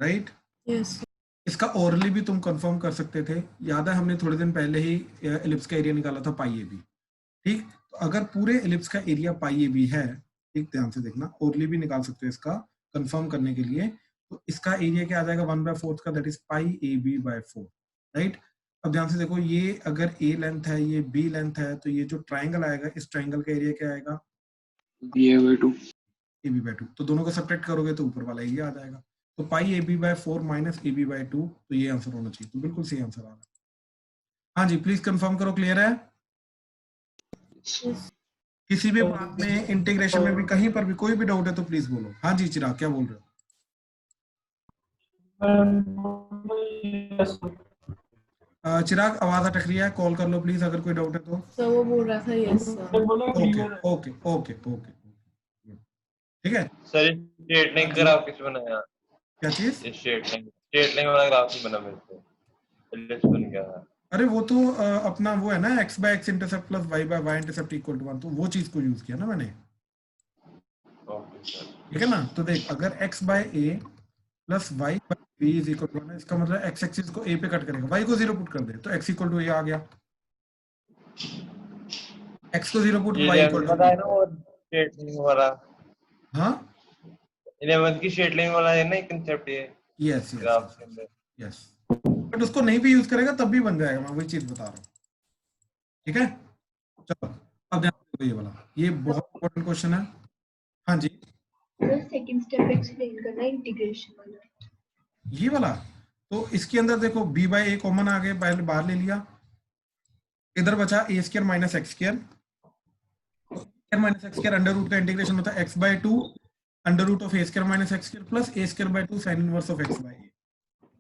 Right, Yes. इसका ओरली भी तुम कंफर्म कर सकते थे, याद है हमने थोड़े दिन पहले ही एलिप्स का एरिया निकाला था पाई ए बी। ठीक, तो अगर पूरे एलिप्स का एरिया पाई ए बी है, ठीक, ध्यान से देखना, ओरली भी निकाल सकते हो इसका कंफर्म करने के लिए, तो इसका एरिया क्या आ जाएगा 1/4 का, that is pi A B by 4, right. अब ध्यान से देखो, ये अगर ए लेंथ है, ये बी लेंथ है, तो ये जो ट्राइंगल आएगा, इस ट्राइंगल का एरिया क्या आएगा? ba/2। ए बी बाय 2, तो दोनों को सब्ट्रैक्ट करोगे तो ऊपर वाला एरिया आ जाएगा, तो pi A B by 4 minus A B by 2, तो ये आंसर होना चाहिए, तो बिल्कुल सही आंसर आ रहा है। हाँ जी, प्लीज कंफर्म करो, क्लियर है? Yes. किसी भी बात में, इंटीग्रेशन में भी, कहीं पर भी कोई भी डाउट है तो प्लीज बोलो। हाँ जी चिराग, क्या बोल रहे हो? चिराग आवाज अटक रही है, कॉल कर लो प्लीज अगर कोई डाउट है तो। So वो बोल रहा था yes sir. Okay okay okay okay, ठीक है। सर स्ट्रेटनिंग ग्राफ किस बनाया? क्या चीज? स्ट्रेटनिंग वाला ग्राफ ही बना मेरे को, एलिप्स बन गया है। अरे वो तो अपना वो है ना, x by x intercept plus y by y intercept equal to 1, तो वो चीज को यूज किया ना मैंने, ओके सर। ठीक है ना। तो देख, अगर x by a plus y by b is equal to 1, इसका मतलब x एक्सिस को a पे कट करेगा, y को 0 पुट कर दे तो x इक्वल टू a आ गया, x को 0 पुट, y इक्वल टू, पता है ना वो स्ट्रेटनिंग वाला, हाँ 11th की स्ट्रेटनिंग वाला है ना कांसेप्ट, ये यस ग्राफ के अंदर। यस, बट उसको नहीं भी यूज करेगा तब भी बन जाएगा, मैं वही चीज बता रहा हूँ, ठीक है। चलो अब ध्यान दो, ये वाला, ये बहुत इंपॉर्टेंट क्वेश्चन है। हाँ जी, सेकंड स्टेप एक्सप्लेन करना, इंटीग्रेशन वाला, ये वाला, तो इसके अंदर देखो b बाय ए कॉमन आ गए, पहले बाहर ले लिया, इधर बचा a square minus x square, minus x square under root का इंटीग्रेशन होता है x by 2 under root of a square minus x square plus a square by 2 sine inverse of x by a,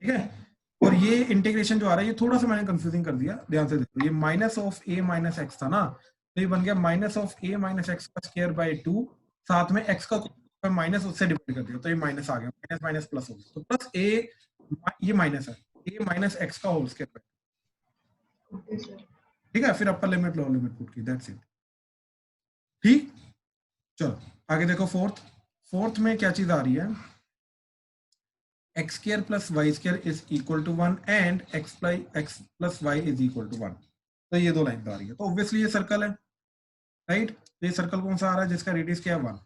ठीक है। और ये इंटीग्रेशन जो आ रहा है, ये थोड़ा सा मैंने कंफ्यूजिंग कर दिया, ध्यान से देखो, ये minus of a minus x था ना, तो ये बन गया minus of a minus x का स्क्वायर बाय 2, साथ में x का माइनस उससे डिवाइड कर दिया, तो ये माइनस आ गया, माइनस माइनस प्लस हो गया, तो प्लस a, ये माइनस है, a माइनस एक्स का होल स्क्वायर, ओके सर, ठीक है। फिर upper limit lower limit put की, दैट्स इट, ठीक। चलो आगे देखो, फोर्थ में क्या चीज आ रही है, x square plus y square is equal to 1 and x plus Y is equal to 1, तो ये दो लाइन आ रही है, तो ऑब्वियसली ये सर्कल है, राइट। तो ये सर्कल कौन सा आ रहा है जिसका रेडियस क्या है 1,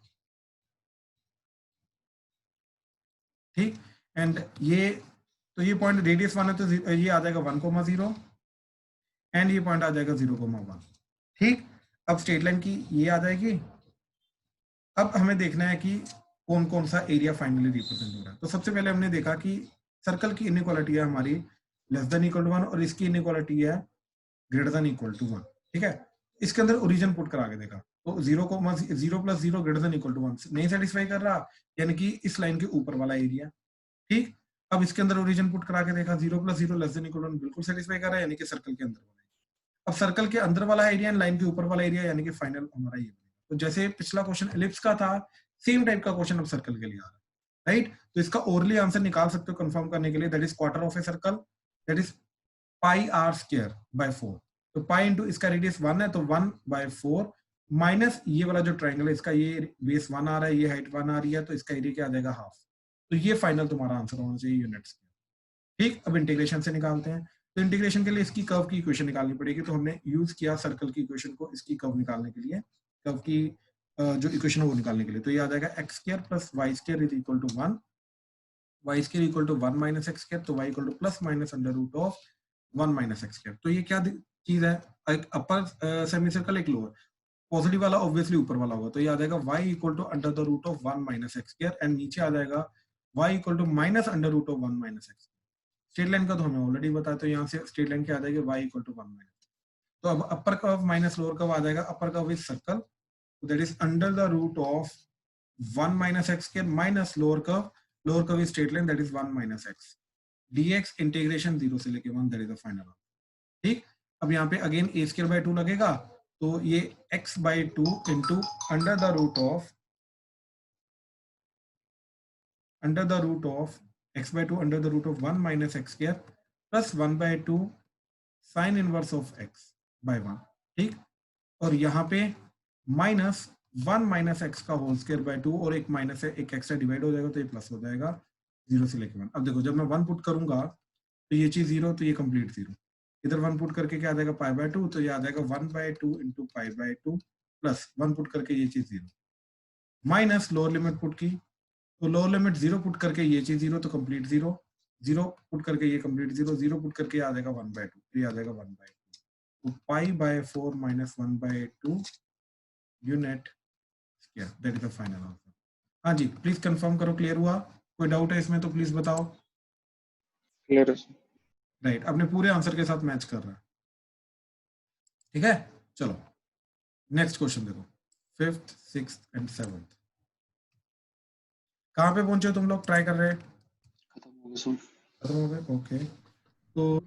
ठीक। एंड ये, तो ये पॉइंट रेडियस 1 है तो ये आ जाएगा 1,0 एंड ये पॉइंट आ जाएगा 0,1, ठीक। अब स्ट्रेट लाइन की ये आ जाएगी। अब हमें देखना है कि कौन कौन सा एरिया फाइनली रिप्रेजेंट हो रहा है। तो सबसे पहले हमने देखा कि सर्कल की इनइक्वालिटी है हमारी लेस देन इक्वल टू 1 और इसकी इनइक्वालिटी है ग्रेटर देन इक्वल टू 1, ठीक है। इसके अंदर ओरिजिन पुट करा के देखा, तो 0 plus 0 greater than equal to 1 नहीं सेटिस्फाई कर रहा, यानी कि इस लाइन के ऊपर वाला एरिया, ठीक। अब इसके अंदर ओरिजिन पुट करा के देखा, 0 plus 0 less than equal to 1 बिल्कुल सेटिस्फाई कर रहा है, यानी कि सर्कल के अंदर वाला। अब सर्कल के अंदर वाला एरिया एंड लाइन के ऊपर वाला एरिया, यानी कि फाइनल हमारा ये। तो जैसे पिछला क्वेश्चन एलिप्स का था, सेम टाइप का क्वेश्चन अब सर्कल के लिए आ रहा है, राइट। तो इसका ओरली आंसर निकाल सकते हो कंफर्म करने के लिए, that is quarter of a circle, that is pi r square by 4, तो पाई इंटू इसका रेडियस 1 है तो 1/4 माइनस ये वाला जो ट्राइंगल है इसका ये बेस 1 आ रहा है, ये हाइट 1 आ रही है, तो इसका एरिया क्या आ जाएगा हाफ, तो ये फाइनल तुम्हारा आंसर होना चाहिए यूनिट्स, ठीक। अब इंटीग्रेशन से निकालते हैं, तो इंटीग्रेशन के लिए इसकी कर्व की इक्वेशन निकालनी पड़ेगी, तो हमने यूज किया सर्कल की इक्वेशन को इसकी कर्व निकालने के लिए, कर्व की जो इक्वेशन है वो निकालने के लिए। तो ये आ जाएगा x square plus y square is equal to 1, y square equal to 1 minus x square, तो y equal to plus minus under root of 1 minus x square. तो ये क्या चीज है, एक अपर सेमी सर्कल, एक लोअर। पॉजिटिव वाला ऑब्वियसली ऊपर वाला होगा, तो ये आ जाएगा y equal to under the root of 1 minus x square, and नीचे आ जाएगा y equal to minus under root of 1 minus x. Straight line का तो हमें ऑलरेडी बताया, तो यहाँ से स्ट्रेट लाइन क्या आ जाएगी, y इक्वल टू 1 माइनस। तो अब upper curve minus lower curve आ जाएगा, upper curve is circle, that is under the root of 1 minus x square minus lower curve is straight line, that is 1 minus x dx integration 0 से लेके 1, that is the final answer. ठीक, अब यहाँ पे अगेन a स्क्वायर बाय 2 लगेगा, तो ये x by 2 into under the root of x by 2 under the root of 1 minus x square plus 1 by 2 sine inverse of x by 1। ठीक, और यहाँ पे माइनस 1 माइनस एक्स का होल स्क्वायर बाय 2, और एक माइनस है, एक एक्स्ट्रा डिवाइड हो जाएगा, तो ये प्लस हो जाएगा 0 से लेके 1। अब देखो जब मैं 1 पुट करूंगा तो ये चीज 0, तो ये कंप्लीट 0। इधर 1 पुट करके क्या आ जाएगा, पाई बाय 2, तो ये आ जाएगा 1 by 2 into pi by 2 plus 1 put करके ये चीज 0, माइनस लोअर लिमिट पुट की, तो लोअर लिमिट 0 पुट करके ये चीज 0, तो कंप्लीट 0, 0 पुट करके ये कंप्लीट 0, 0 पुट करके आ जाएगा 1 बाय 2, तो ये आ जाएगा 1 बाय 2, तो pi by 4 minus 1 by 2 unit square, that is the final answer. हाँ जी, प्लीज कंफर्म करो, क्लियर हुआ? कोई डाउट है इसमें तो प्लीज बताओ। क्लियर है सर। राइट, अपने पूरे आंसर के साथ मैच कर रहा है। ठीक है, चलो नेक्स्ट क्वेश्चन देखो, 5th 6th एंड 7th। कहाँ पे पहुंचे हो तुम लोग, ट्राई कर रहे हैं? खत्म हो गया सर। खत्म हो गए, ओके। तो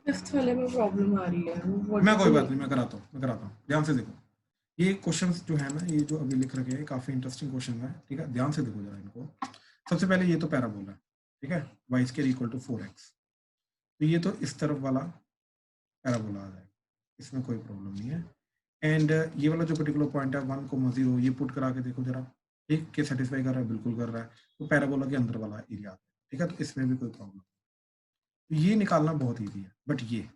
फिफ्थ वाले में प्रॉब्लम आ रही है वो। मैं कोई बात नहीं, मैं कराता हूँ, ध्यान से देखो। ये क्वेश्चंस जो है ना, ये जो अभी लिख रखे हैं, काफी इंटरेस्टिंग क्वेश्चन है। ठीक है, ध्यान से देखो जरा इनको। सबसे पहले ये तो पैराबोला है, ठीक है, y square equal to 4x, तो ये तो इस तरफ वाला पैराबोला आ जाएगा, इसमें कोई प्रॉब्लम नहीं है। एंड ये वाला जो पर्टिकुलर पॉइंट है 1,0, ये पुट करा के देखो जरा, ठीक, के सेटिस्फाई कर रहा है, बिल्कुल कर रहा है, तो पैराबोला के अंदर वाला एरिया आता है। ठीक है, तो इसमें भी कोई प्रॉब्लम नहीं, तो ये निकालना बहुत ईजी है। बट ये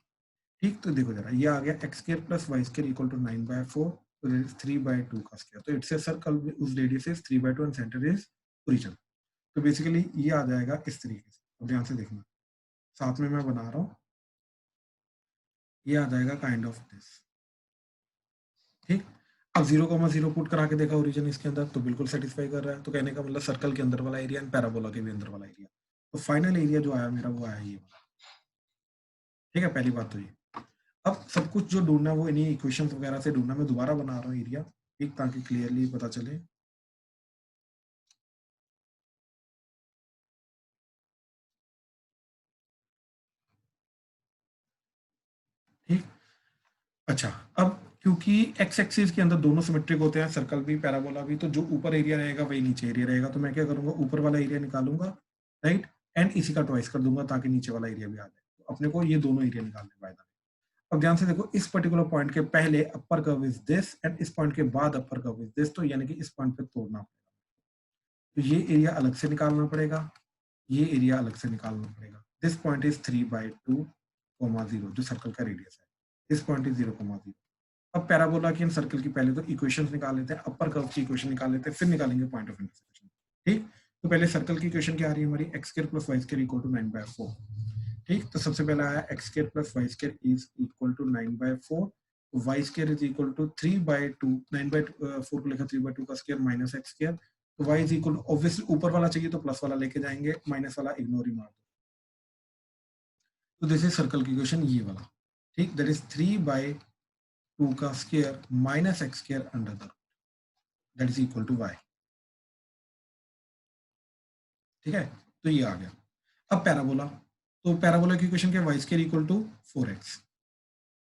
ठीक, तो देखो जरा, ये आ गया x square plus y square equal to 9/4, तो दैट इज 3/2 का स्क्वायर, तो इट्स ए सर्कल उस radius is 3/2 and centre is origin. तो बेसिकली ये आ जाएगा इस तरीके से। अब ध्यान से देखना, साथ में मैं बना रहा हूँ, ये आ जाएगा काइंड ऑफ दिस। ठीक, अब 0,0 पुट करा के देखा ओरिजिन इसके अंदर, तो बिल्कुल सेटिस्फाई कर रहा है। तो कहने का मतलब सर्कल के अंदर वाला एरिया एंड पैराबोला के भी अंदर वाला एरिया, तो फाइनल एरिया जो आया मेरा वो आया ये। ठीक है, पहली बात तो ये। अब सब कुछ जो ढूंढना वो इन्हीं इक्वेशंस वगैरह से ढूंढना, मैं दोबारा बना रहा हूँ एरिया, ठीक, ताकि क्लियरली पता चले। ठीक, अच्छा, अब क्योंकि एक्स एक्सिस के अंदर दोनों सिमेट्रिक होते हैं, सर्कल भी पैराबोला भी, तो जो ऊपर एरिया रहेगा वही नीचे एरिया रहेगा। तो मैं क्या करूंगा, ऊपर वाला एरिया निकालूंगा, राइट, एंड इसी का ट्वाइस कर दूंगा ताकि नीचे वाला एरिया भी आ जाए। तो अपने को ये दोनों एरिया निकालने फायदा। अब ध्यान से देखो, इस पर्टिकुलर पॉइंट के पहले अपर कर्व इज दिस एंड इस पॉइंट के बाद अपर कर्व इज दिस, तो यानी कि इस पॉइंट पे तोड़ना पड़ेगा। तो ये एरिया अलग से निकालना पड़ेगा, ये एरिया अलग से निकालना पड़ेगा। दिस पॉइंट इज 3/2,0 जो सर्कल का रेडियस है, दिस पॉइंट इज 0,0। अब पैराबोला की सर्कल की पहले तो इक्वेशंस निकाल लेते हैं, अपर कर्व की इक्वेशन निकाल लेते हैं, फिर निकालेंगे पॉइंट ऑफ इंटरसेक्शन। ठीक, तो पहले सर्कल की इक्वेशन क्या आ रही है हमारी, x square plus y square equal to 9/4। ठीक, तो सबसे पहला आया x square plus y square is equal to 9/4, तो y square is equal to 3/2, 9/4 को लिखा 3/2 का स्क्वायर माइनस एक्स स्क्वायर, तो वाई इज इक्वल, ऑब्वियसली ऊपर वाला चाहिए तो प्लस वाला लेके जाएंगे, माइनस वाला इग्नोर ही मार दो। तो दिस इज सर्कल की इक्वेशन ये वाला। ठीक, दैट इज 3/2 का square minus x square under the root, that is equal to Y. ठीक है, तो ये आ गया। अब पैराबोला, तो पैराबोला की इक्वेशन क्या है, Y square equal to 4x,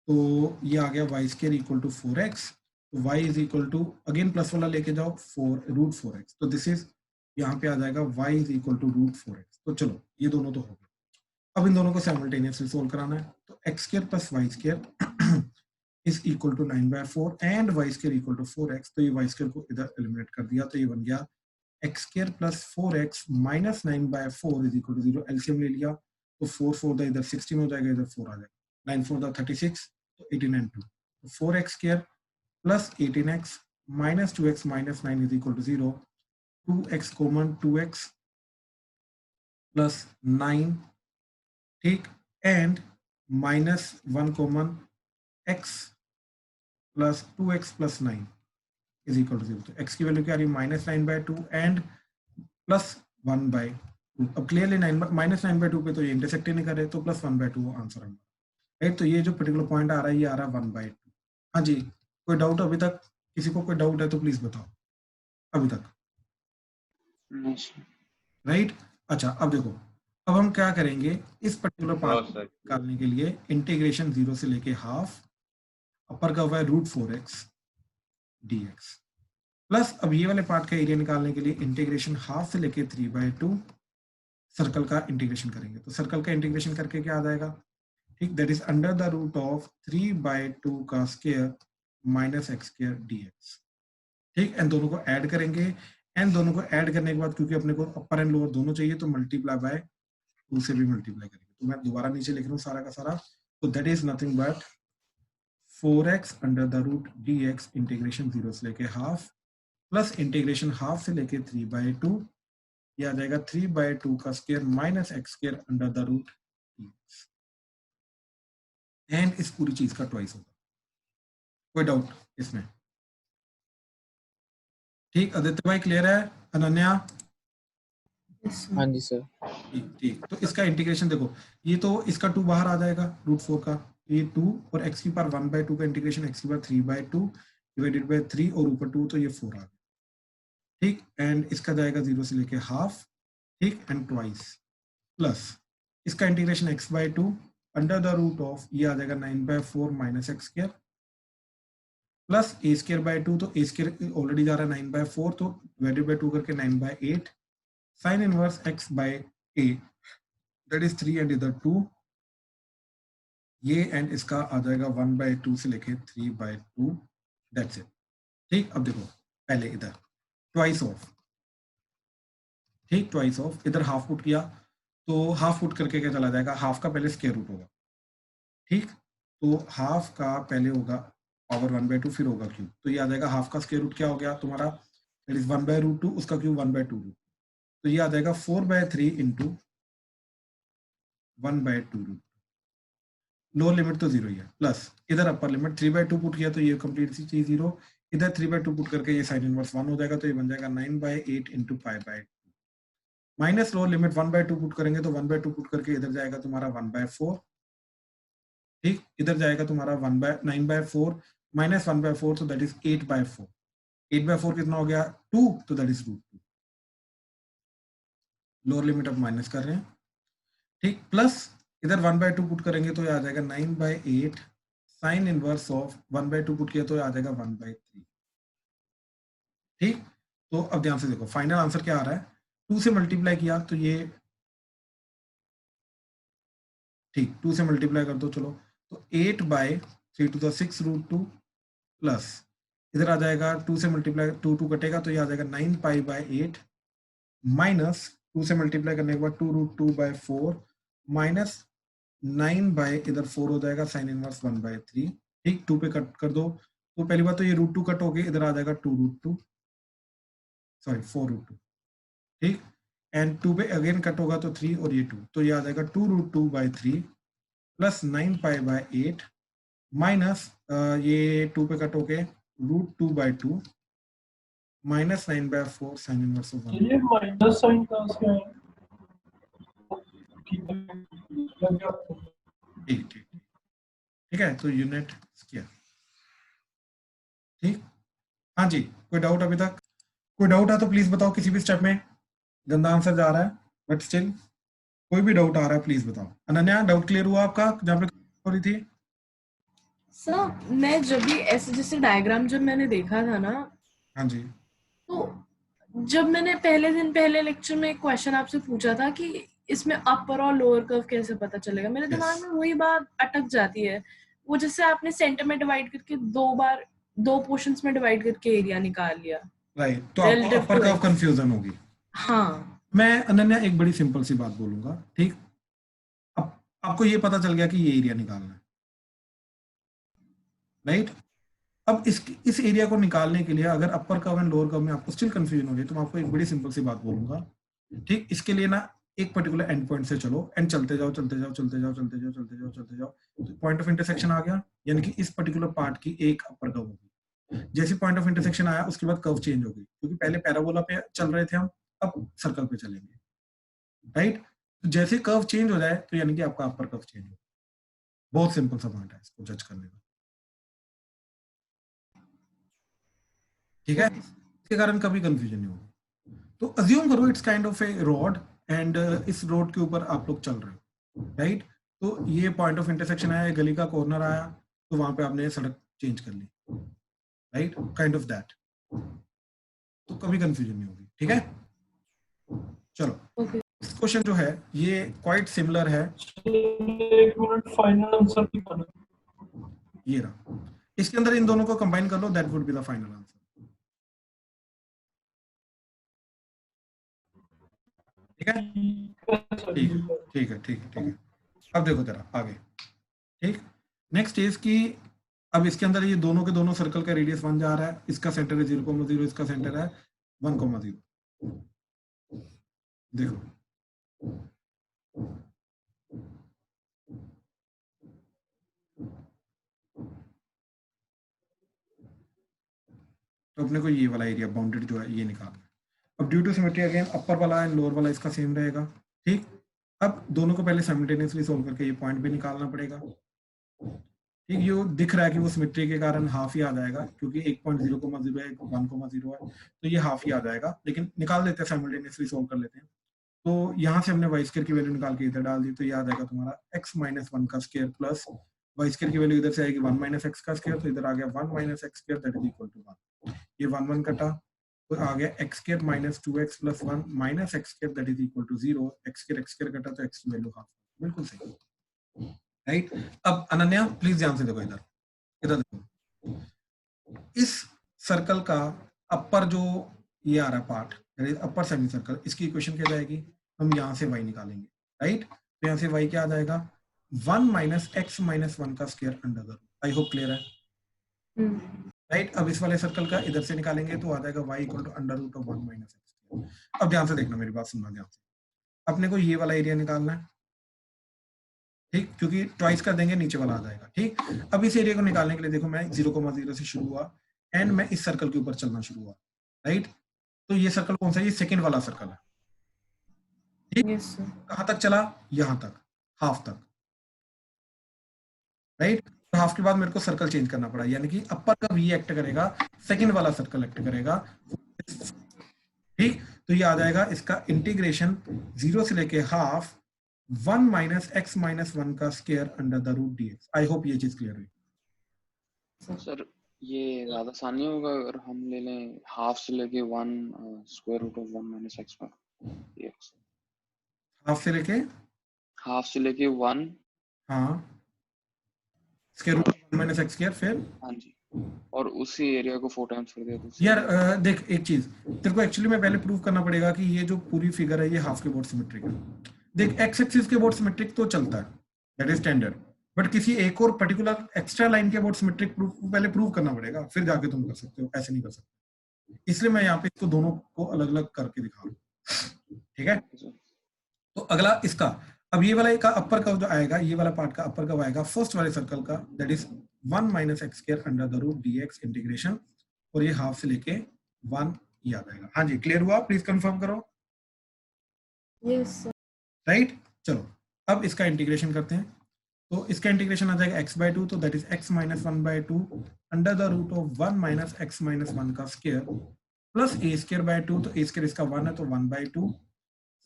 तो ये आ गया Y square equal to 4x, तो y is equal to, again plus वाला लेके जाओ, 4√4x, तो दिस इज, यहाँ पे आ जाएगा y is equal to √4x। तो चलो ये दोनों तो हो गए। अब इन दोनों को साइमल्टेनियसली सोल्व कराना है, तो x square plus y square is equal to 9/4 and y square equal to 4x, तो ये वाई स्क्वायर को इधर एलिमिनेट कर दिया, तो ये बन गया x square plus 4x minus 9/4 is equal to 0। LCM ले लिया तो 4 4 इधर 16 हो जाएगा, इधर 4 आ जाएगा, 9 4 36, तो 18 and 2, तो 4x square plus 18x minus 2x minus 9 is equal to 0। 2x common, 2x plus 9, ठीक, and minus 1 common, x plus 2x plus 9 is equal to 0। तो x की वैल्यू क्या आ रही है, माइनस 9/2 एंड प्लस 1/2। अब क्लियरली माइनस 9/2 पे तो ये इंटरसेक्ट ही नहीं कर रहे, तो प्लस 1/2 आंसर है, राइट। तो ये जो पर्टिकुलर पॉइंट आ रहा है ये आ रहा है 1/2। हाँ जी, कोई डाउट अभी तक? किसी को कोई डाउट है तो प्लीज बताओ अभी तक, नहीं सर। राइट। अच्छा अब देखो, अब हम क्या करेंगे, इस पर्टिकुलर हाँ पार्ट सर। निकालने के लिए इंटीग्रेशन 0 से लेके हाफ, अपर का हुआ है √4x dx, प्लस अब ये वाले पार्ट का एरिया निकालने के लिए इंटीग्रेशन हाफ से लेके 3/2 सर्कल का इंटीग्रेशन करेंगे। तो सर्कल का इंटीग्रेशन करके क्या आ जाएगा, ठीक, that is under the root of 3/2 का square minus x square dx, ठीक। एंड दोनों को ऐड करेंगे, एंड दोनों को ऐड करने के बाद क्योंकि अपने को अपर एंड लोअर दोनों चाहिए तो मल्टीप्लाई बाय 2 से भी मल्टीप्लाई करेंगे। तो मैं दोबारा नीचे लिख रहा हूँ सारा का सारा, तो that is nothing but 4x under the root dx integration 0 से लेके हाफ, प्लस इंटीग्रेशन हाफ से लेके 3/2, ये आ जाएगा 3/2 का square minus x square under the root dx, and इस पूरी चीज का ट्वाइस होगा। कोई डाउट इसमें? ठीक, आदित्य भाई क्लियर है? अनन्या? Yes, sir. हाँ जी सर। ठीक ठीक, तो इसका इंटीग्रेशन देखो, ये तो इसका 2 बाहर आ जाएगा √4 का, ये 2 और x की पावर 1/2 का इंटीग्रेशन x की पावर 3/2 डिवाइडेड बाय 3 और ऊपर 2, तो ये 4 आ गया, ठीक। एंड इसका जाएगा 0 से लेके हाफ, ठीक, एंड ट्वाइस, प्लस इसका integration x/2 under the root of, ये आ जाएगा 9/4 minus x square, plus a²/2, तो a² ऑलरेडी जा रहा है 9/4, तो डिवाइडेड बाय 2 करके 9/8 sine inverse x by a, that is 3 and इधर 2, ये एंड इसका आ जाएगा 1/2 से लेके 3/2, दैट्स इट, ठीक। अब देखो पहले इधर ट्वाइस ऑफ, ठीक, ट्वाइस ऑफ, इधर हाफ पुट किया तो हाफ पुट करके क्या चला जाएगा, हाफ का पहले स्क्वायर रूट होगा, ठीक, तो हाफ का पहले होगा पावर 1/2 फिर होगा क्यूब, तो ये आ जाएगा हाफ का स्क्वायर रूट क्या हो गया तुम्हारा, दैट इज 1/√2, उसका क्यूब 1/2, तो ये आ जाएगा 4/3 इंटू 1/2, लोअर लिमिट तो 0 ही है, प्लस इधर अपर लिमिट 3/2 पुट किया तो ये कंप्लीट सी चीज 0, इधर 3/2 पुट करके ये साइन इनवर्स 1 हो जाएगा, तो ये बन जाएगा 9/8 into π/2, minus lower limit 1/2 put करेंगे तो 1/2 पुट करके इधर जाएगा तुम्हारा 1/4, ठीक, इधर जाएगा तुम्हारा 9/4 माइनस 1/4, तो दैट इज 8/4, 8/4 कितना हो गया 2, तो दैट इज √2, लोअर लिमिट अब माइनस कर रहे हैं, ठीक, प्लस इधर 1/2 पुट करेंगे तो ये आ जाएगा 9/8 साइन इनवर्स ऑफ 1/2 पुट किया तो ये आ जाएगा 1/3, ठीक। तो अब ध्यान से देखो फाइनल आंसर क्या आ रहा है, 2 से मल्टीप्लाई किया तो ये, ठीक, 2 से मल्टीप्लाई कर दो चलो, तो 8/3 to the 6 √2, प्लस इधर आ जाएगा 2 से मल्टीप्लाई 2 कटेगा तो ये आ जाएगा 9π/8 माइनस 2 से मल्टीप्लाई करने के बाद 2√2/4 माइनस 9 इधर 4 हो जाएगा साइन इनवर्स 1/3, ठीक, 2 पे कट कर दो, तो पहली बात तो ये √2 कट हो गई, इधर आ जाएगा 2√2, सॉरी 4√2, ठीक, एंड 2 पे अगेन कट होगा तो 3 और ये 2, तो ये आ जाएगा 2√2/3 प्लस 9π/8 माइनस ये 2 पे कट हो गए √2/2 माइनस 9/4 साइन इनवर्स ऑफ 1, ये माइनस साइन कहाँ से आया? ठीक ठीक ठीक है, तो यूनिट किया, ठीक। हाँ जी, कोई डाउट अभी तक? कोई डाउट है तो प्लीज बताओ, किसी भी स्टेप में गंदा आंसर जा रहा है बट स्टिल कोई भी डाउट आ रहा है प्लीज बताओ। अनन्या डाउट क्लियर हुआ आपका जहाँ पे हो रही थी? सर मैं जब भी ऐसे जैसे डायग्राम जब मैंने देखा था ना, हाँ जी, तो जब मैंने पहले लेक्चर में एक क्वेश्चन आपसे पूछा था कि इसमें अपर और लोअर कर्व कैसे पता चलेगा, मेरे दिमाग में वही बात अटक जाती है। वो जैसे आपने सेंटर में डिवाइड करके 2 बार 2 पोर्शंस में डिवाइड करके एरिया निकाल लिया, राइट, तो आपको Relative upper to curve x. Confusion होगी। हाँ मैं अनन्या एक बड़ी सिंपल सी बात बोलूंगा, ठीक, अब आपको ये पता चल गया कि ये एरिया निकालना है, राइट। अब इस एरिया को निकालने के लिए अगर अपर कर्व एंड लोअर कर्व में आपको स्टिल कंफ्यूजन हो रही है तो मैं आपको एक बड़ी सिंपल सी बात बोलूंगा, ठीक। इसके लिए ना एक पर्टिकुलर एंड पॉइंट से चलो एंड चलते जाओ चलते जाओ चलते जाओ चलते जाओ चलते जाओ चलते जाओ, तो पॉइंट ऑफ इंटरसेक्शन आ गया, यानी कि इस पर्टिकुलर पार्ट की एक अपर कर्व होगी। जैसे पॉइंट ऑफ इंटरसेक्शन आया उसके बाद कर्व चेंज हो गई, क्योंकि पहले पैराबोला पे चल रहे थे हम, अब सर्कल पे चलेंगे, राइट। तो जैसे कर्व चेंज हो जाए तो यानी कि आपका अपर कर्व चेंज हो। बहुत सिंपल सा पॉइंट है इसको जज करने का, ठीक है। इसके कारण कभी कंफ्यूजन नहीं होगा। तो अज्यूम करो it's kind of A rod and इस रोड के ऊपर आप लोग चल रहे हो, राइट। तो ये पॉइंट ऑफ इंटरसेक्शन आया, गली का कॉर्नर आया, तो वहां पे आपने सड़क चेंज कर ली, राइट, काइंड ऑफ दैट। तो कभी कंफ्यूजन नहीं होगी, ठीक है। चलो okay. क्वेश्चन जो है ये क्वाइट सिमिलर है, एक मिनट, फाइनल आंसर दिखाना। ये रहा। इसके अंदर इन दोनों को कंबाइन कर लो, that would be the final answer. ठीक है, ठीक है, ठीक है, ठीक है, ठीक है। अब देखो जरा आगे, ठीक। नेक्स्ट इज कि अब इसके अंदर ये दोनों के दोनों सर्कल का रेडियस 1 जा रहा है, इसका सेंटर है 0,0, इसका सेंटर है 1,0। देखो तो अपने को ये वाला एरिया बाउंडेड जो है ये निकालना है। अब ड्यू टू सिमेट्री अगेन अपर वाला एंड लोअर वाला इसका सेम रहेगा, ठीक। अब दोनों को पहले साइमल्टेनियसली सोल्व करके ये पॉइंट भी निकालना पड़ेगा, ठीक। ये दिख रहा है कि वो सिमेट्री के कारण हाफ ही आ जाएगा, क्योंकि एक पॉइंट 0,0 है, 1,0 है, तो ये हाफ ही आ जाएगा, लेकिन निकाल देते हैं, साइमल्टेनियसली सोल्व कर लेते हैं। तो यहाँ से हमने वाई स्क्वायर की वैल्यू निकाल के इधर डाल दी, तो ये आ जाएगा तुम्हारा x माइनस 1 का स्क्वायर प्लस वाई स्क्वायर की वैल्यू इधर से आएगी 1 माइनस एक्स का स्क्वायर, तो इधर आ गया 1 minus x square that is equal to 1। ये 1 1 कटा तो आ गया x square minus 2x plus 1 minus x square that is equal to 0। x square कटा तो x की वैल्यू हाफ, बिल्कुल सही, राइट। अब अनन्या प्लीज ध्यान से देखो, इधर इधर देखो, इस सर्कल का अपर जो ये आ रहा है पार्ट, अपर सेमी सर्कल, इसकी इक्वेशन क्या जाएगी, हम यहाँ से y निकालेंगे, राइट। तो यहाँ से y क्या आ जाएगा 1 माइनस एक्स माइनस 1 का square under the root. I hope clear है, राइट। अब इस वाले सर्कल का इधर से निकालेंगे तो आ जाएगा y equal to under root of 1 minus x. अब ध्यान से देखना, मेरी बात सुनना ध्यान से, अपने को ये वाला एरिया निकालना है, ठीक, क्योंकि ट्वाइस कर देंगे नीचे वाला आ जाएगा, ठीक। अब इस एरिया को निकालने के लिए देखो मैं 0,0 से शुरू हुआ एंड मैं इस सर्कल के ऊपर चलना शुरू हुआ, राइट। तो ये सर्कल कौन सा है, ये सेकंड वाला सर्कल है, ठीक। yes, sir. कहां तक चला, यहां तक, हाफ तक, राइट। तो हाफ के बाद मेरे को सर्कल चेंज करना पड़ा, यानी कि अपर का v एक्ट करेगा, सेकंड वाला सर्कल एक्ट करेगा, ठीक। तो ये आ जाएगा इसका इंटीग्रेशन 0 से लेके हाफ 1 माइनस एक्स माइनस 1 का square under the root dx। I hope ये चीज क्लियर हुई। सर ये ज्यादा आसान नहीं होगा अगर हम ले लें हाफ से लेके 1 square root of 1 minus x पर dx। हाफ से लेके, हाफ से लेके 1, हाँ, square root 1 minus x square, फिर हाँ जी, और उसी एरिया को 4 टाइम्स कर दिया तो यार देख एक चीज तेरे को एक्चुअली में पहले प्रूव करना पड़ेगा कि ये जो पूरी फिगर है ये हाफ के बोर्ड सिमेट्रिक है। देख एक्स एक्सिस के बोर्ड सिमेट्रिक तो चलता है, दैट इज स्टैंडर्ड, बट किसी एक और पर्टिकुलर एक्स्ट्रा लाइन के बोर्ड सिमेट्रिक पहले प्रूव करना पड़ेगा, फिर जाके तुम कर सकते हो, ऐसे नहीं कर सकते। इसलिए मैं यहाँ पे इसको दोनों को अलग अलग करके दिखा रहा हूँ, ठीक है। तो अगला इसका, अब ये वाला का अपर कर्व जो आएगा, ये वाला पार्ट का अपर कर्व आएगा फर्स्ट वाले सर्कल का, that is 1 minus x square under the root dx integration, और ये हाफ से लेके 1 ये आ जाएगा। हाँ जी, क्लियर हुआ, प्लीज कंफर्म करो, yes, sir. राइट। चलो अब इसका इंटीग्रेशन करते हैं, तो इसका इंटीग्रेशन आ जाएगा x/2, तो that is x minus 1/2 under the root of 1 minus x minus 1 का स्क्वायर प्लस a²/2, तो a² इसका 1 है तो 1/2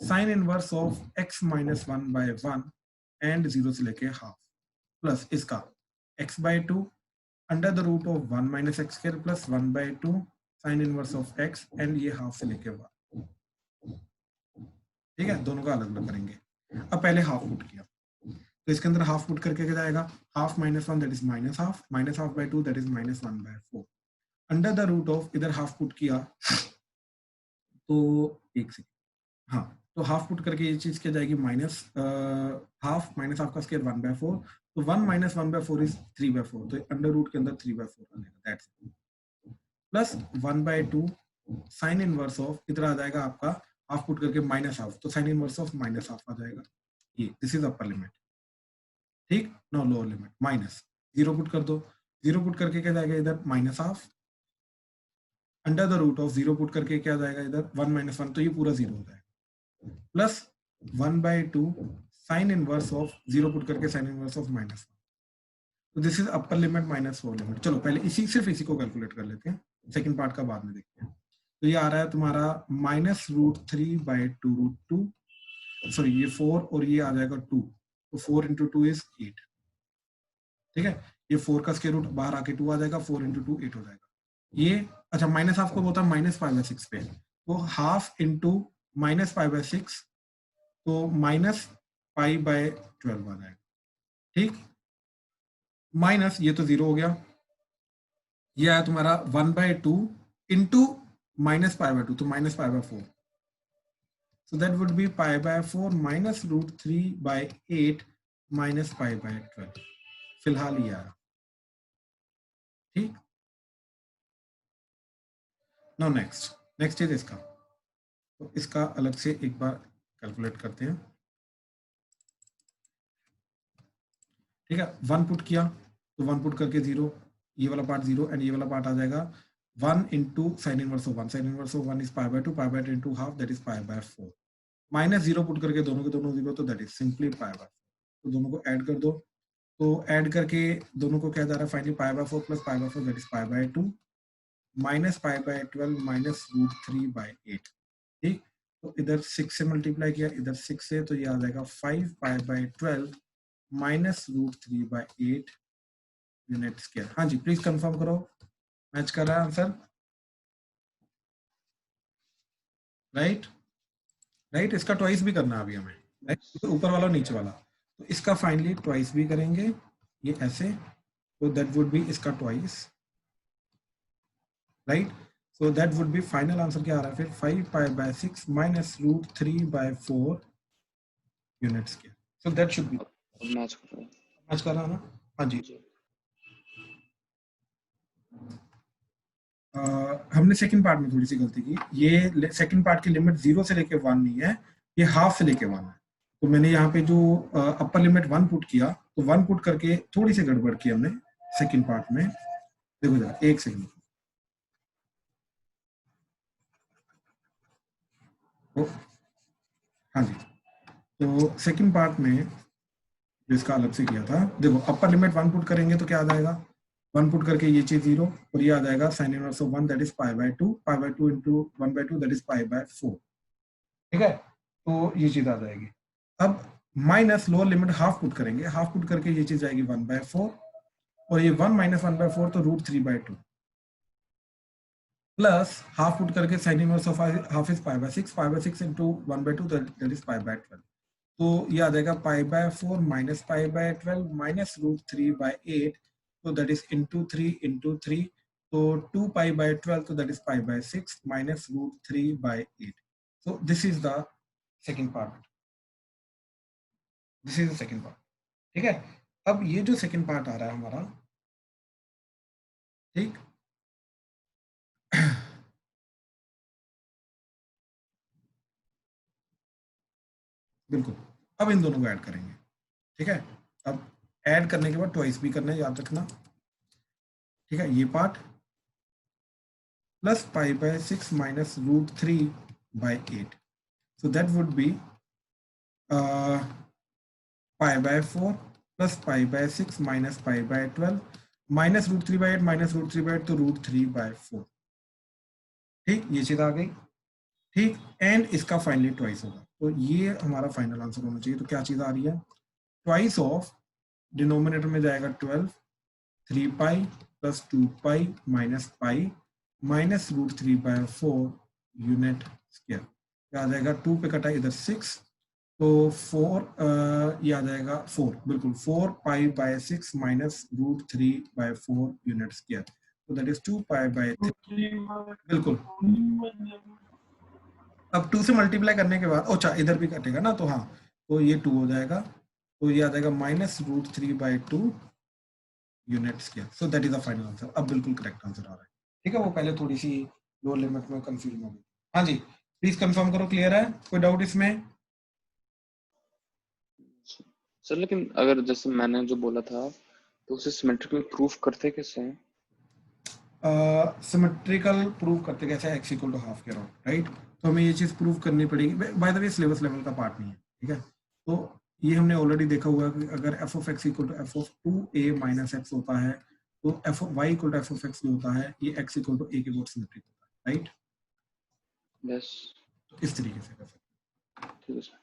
sine inverse of x minus 1/1 and 0 से लेके हाफ प्लस इसका x/2 under the root of 1 minus x square plus 1/2 sine inverse of x and ये हाफ से लेके 1, ठीक है। दोनों का अलग अलग करेंगे। अब पहले हाफ पुट किया, तो इसके अंदर हाफ पुट करके क्या जाएगा, half minus 1 that is minus half by 2 that is minus 1/4 under the root of, इधर हाफ पुट किया तो एक सेकेंड, हाँ, तो हाफ पुट करके ये चीज क्या जाएगी, माइनस हाफ का स्क्वायर 1/4, तो 1 - 1/4 इज 3/4, तो अंडर रूट के अंदर 3/4 आ जाएगा, that's plus 1/2 sine inverse of, इधर आ जाएगा आपका हाफ पुट करके माइनस हाफ, तो sine inverse of minus half आ जाएगा, ये दिस इज अपर लिमिट, ठीक। No lower limit minus 0 put कर दो, 0 पुट करके क्या जाएगा इधर minus half, under the root of 0 put करके क्या जाएगा इधर 1 - 1, तो ये पूरा 0 हो जाएगा, plus 1/2 sine inverse of 0 put करके साइन इनवर्स ऑफ -1, तो this is upper limit minus lower limit. चलो पहले सिर्फ इसी को कैलकुलेट कर लेते हैं, सेकंड पार्ट का बाद में देखते हैं। तो ये आ रहा है तुम्हारा -√3/2√2, सॉरी ये 4 और ये आ जाएगा 2, तो 4 × 2 इज 8, ठीक है। ये 4 का स्क्वायर रूट बाहर आके 2 आ जाएगा, 4 × 2 8 हो जाएगा। ये अच्छा माइनस हाफ को बोलता है -π/6 पे, तो हाफ इंटू -π/6, तो -π/12 आ जाएगा, ठीक। माइनस ये तो 0 हो गया, ये आया तुम्हारा 1/2 इंटू -π/2, तो -π/4, so that would be π/4 -√3/8 -π/12, फिलहाल ये आया, ठीक। नाउ नेक्स्ट इज इसका, तो इसका अलग से एक बार कैलकुलेट करते हैं, ठीक है। 1 पुट किया तो 1 पुट करके 0, ये वाला पार्ट 0 एंड ये वाला पार्ट आ जाएगा 1 × sine inverse of 1, sine inverse of 1 is π/2, π/2 into half that is π/4, minus 0 put करके दोनों के दोनों 0, तो दैट इज सिंपली π/4, तो दोनों को ऐड कर दो, तो ऐड करके दोनों को क्या जा रहा है finally π/4 plus π/4 that is π/2 minus π/12 -√3/8, ठीक। तो इधर 6 से मल्टीप्लाई किया, इधर 6 से, तो ये आ जाएगा 5 π/12 -√3/8 यूनिट स्क्वायर। हाँ जी प्लीज कंफर्म करो, मैच कर रहा है आंसर, राइट। इसका ट्वाइस भी करना है अभी हमें, राइट, ऊपर वाला नीचे वाला, तो इसका फाइनली ट्वाइस भी करेंगे, ये ऐसे, तो दैट वुड बी इसका twice, right. So that would B final answer क्या आ रहा है फिर 5π/6 -√3/4 unit square, so that should be match कर रहा है, मैच कर रहा है ना, हाँ जी। हमने सेकंड पार्ट में थोड़ी सी गलती की, ये सेकंड पार्ट की लिमिट 0 से लेके 1 नहीं है, ये हाफ से लेके 1 है, तो मैंने यहाँ पे जो अपर लिमिट 1 पुट किया, तो 1 पुट करके थोड़ी सी गड़बड़ की हमने सेकंड पार्ट में, देखो जरा एक सेकंड, तो हाँ जी, तो सेकंड पार्ट में जिसका अलग से किया था, देखो अपर लिमिट 1 पुट करेंगे तो क्या आ जाएगा, 1 पुट करके ये चीज 0 और ये आ जाएगा sine inverse of 1 that is π/2, π/2 into 1/2 that is π/4, ठीक है। तो ये चीज आ जाएगी। अब minus lower limit half put करेंगे, हाफ पुट करके ये चीज आएगी 1/4 और ये 1 - 1/4 तो √3/2 प्लस हाफ पुट करके sine inverse of half is π/6, π/6 into 1/2 that is π/12, तो ये आ जाएगा π/4 - π/12 -√3/8, तो दैट इज इंटू 3 इंटू 3, तो 2π/12, तो that is π/6 -√3/8, so this is the second part, ठीक है। अब ये जो सेकंड पार्ट आ रहा है हमारा, ठीक, बिल्कुल, अब इन दोनों को ऐड करेंगे, ठीक है। अब ऐड करने के बाद ट्वाइस भी करना है, याद रखना, ठीक है। ये part plus π/6 -√3/8, so that would be π/4 plus π/6 minus π/12 minus √3/8 minus √3/8 तो √3/4, ठीक, ये चीज आ गई, ठीक। एंड इसका फाइनली ट्वाइस होगा, तो ये हमारा फाइनल आंसर होना चाहिए। तो क्या चीज आ रही है, ट्वाइस ऑफ डिनोमिनेटर में जाएगा 12, 3π plus 2π minus pi minus √3/4 unit square, क्या आ जाएगा, 2 पे कटा इधर 6, तो 4 ये आ जाएगा 4, बिल्कुल 4π/6 माइनस √3/4 यूनिट स्क्वायर, तो दैट इज 2 पाई बाय 3। 3 बिल्कुल, अब 2 से मल्टीप्लाई करने के बाद अच्छा इधर भी कटेगा ना, तो हाँ, तो ये 2 हो जाएगा, तो ये आ जाएगा -√3/2 unit square. So that is the final answer. अब बिल्कुल करेक्ट आंसर आ रहा है, ठीक है। वो पहले थोड़ी सी लोअर लिमिट में कंफ्यूजन हो गई। हाँ जी, प्लीज कंफर्म करो, क्लियर है, कोई डाउट इसमें? सर लेकिन अगर जैसे मैंने जो बोला था तो उसे सिमेट्रिक में प्रूफ करते कैसे हैं? सिमेट्रिकल प्रूव करते कैसे, x इक्वल टू हाफ के अराउंड, राइट। तो हमें ये चीज प्रूव करनी पड़ेगी, by the way syllabus level का पार्ट नहीं है, ठीक है। तो ये हमने ऑलरेडी देखा हुआ है कि अगर f of x equal to f of 2a minus x होता है, तो f of y equal to f of x जो होता है, ये x इक्वल टू a के बोर्ड सिमेट्रिक होता है, राइट। यस, तो इस तरीके से कर सकते हैं, ठीक है सर।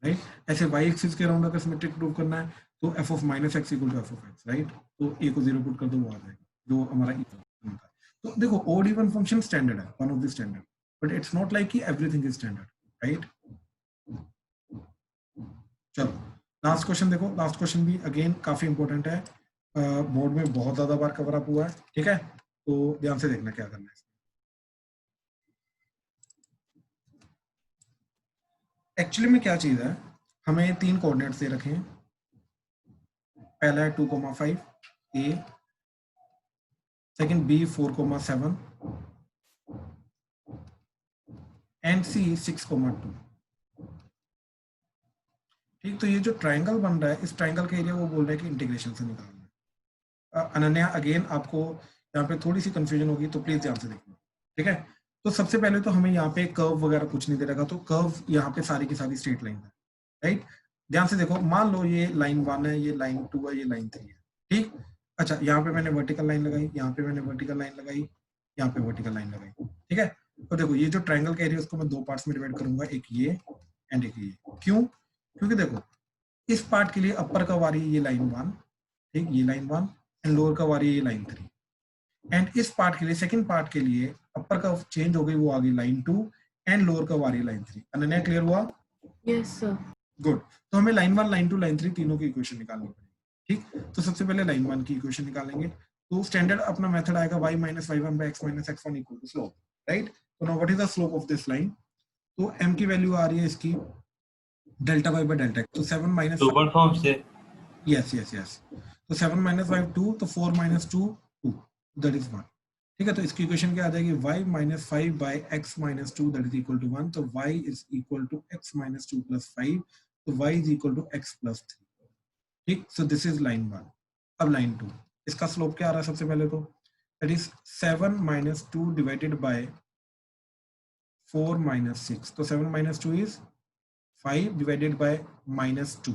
राइट। ऐसे y एक्सिस के अराउंड अगर सिमेट्रिक प्रूव करना है तो f of minus x equal to f of x, right. तो a को 0 पुट कर दो, वो आ जाएगा जो हमारा इक्वल होता है। तो देखो ओड इवन फंक्शन स्टैंडर्ड है, one of the standard, but it's not like कि एवरीथिंग इज स्टैंडर्ड, राइट। चलो लास्ट क्वेश्चन देखो, लास्ट क्वेश्चन भी अगेन काफी इंपॉर्टेंट है, बोर्ड में बहुत ज्यादा बार कवर अप हुआ है, ठीक है। तो ध्यान से देखना क्या करना है। एक्चुअली में क्या चीज है, हमें 3 कोऑर्डिनेट्स दे रखे हैं। पहला है 2,5 a, second b 4,7 and c 6,2। ठीक, तो ये जो ट्रायंगल बन रहा है, इस ट्रायंगल का एरिया वो बोल रहे हैं कि इंटीग्रेशन से निकालना है। अनन्या अगेन आपको यहाँ पे थोड़ी सी कंफ्यूजन होगी, तो प्लीज ध्यान से देखना, ठीक है। तो सबसे पहले तो हमें यहाँ पे कर्व वगैरह कुछ नहीं दे रखा, तो कर्व यहाँ पे सारी की सारी स्ट्रेट लाइन है, राइट। ध्यान से देखो, मान लो ये लाइन 1 है, ये लाइन 2 है, ये लाइन 3 है, ठीक। अच्छा, यहाँ पे मैंने वर्टिकल लाइन लगाई, यहाँ पे मैंने वर्टिकल लाइन लगाई, यहाँ पे वर्टिकल लाइन लगाई, ठीक है। तो देखो ये जो ट्रायंगल का एरिया उसको मैं 2 पार्ट्स में डिवाइड करूंगा, एक ये एंड एक ये। क्यों? क्योंकि देखो इस पार्ट के लिए अपर का वारी ये लाइन 1, ठीक, ये लाइन 1 एंड लोअर का वारी ये लाइन 3, एंड इस पार्ट के लिए सेकंड पार्ट के लिए अपर का चेंज हो गई, वो आ गई लाइन 2 एंड लोअर का वारी लाइन 3। अनन्या क्लियर हुआ? Yes sir. गुड। तो हमें लाइन 1, लाइन 2, लाइन 3 तीनों की इक्वेशन निकालनी पड़ेगी, ठीक। तो सबसे पहले लाइन 1 की इक्वेशन निकालेंगे, तो स्टैंडर्ड अपना मेथड आएगा y minus y1 by x minus x1 equal to slope, right. तो now what is the slope of this line? तो m की वैल्यू आ रही है इसकी delta y by delta x, तो 7 माइनस सुपर फॉर्म से यस यस यस, तो 7 माइनस 5 2, तो 4 माइनस 2 2, दैट इज 1, ठीक है। तो इसकी इक्वेशन क्या आ जाएगी, y minus 5 by x minus 2 that is equal to 1, तो y is equal to x minus 2 plus 5, तो y is equal to x plus 3, ठीक। So this is line 1। अब लाइन 2, इसका स्लोप क्या आ रहा है सबसे पहले, तो that is 7 minus 2 divided by 4 minus 6, तो 7 minus 2 is 5 divided by minus 2,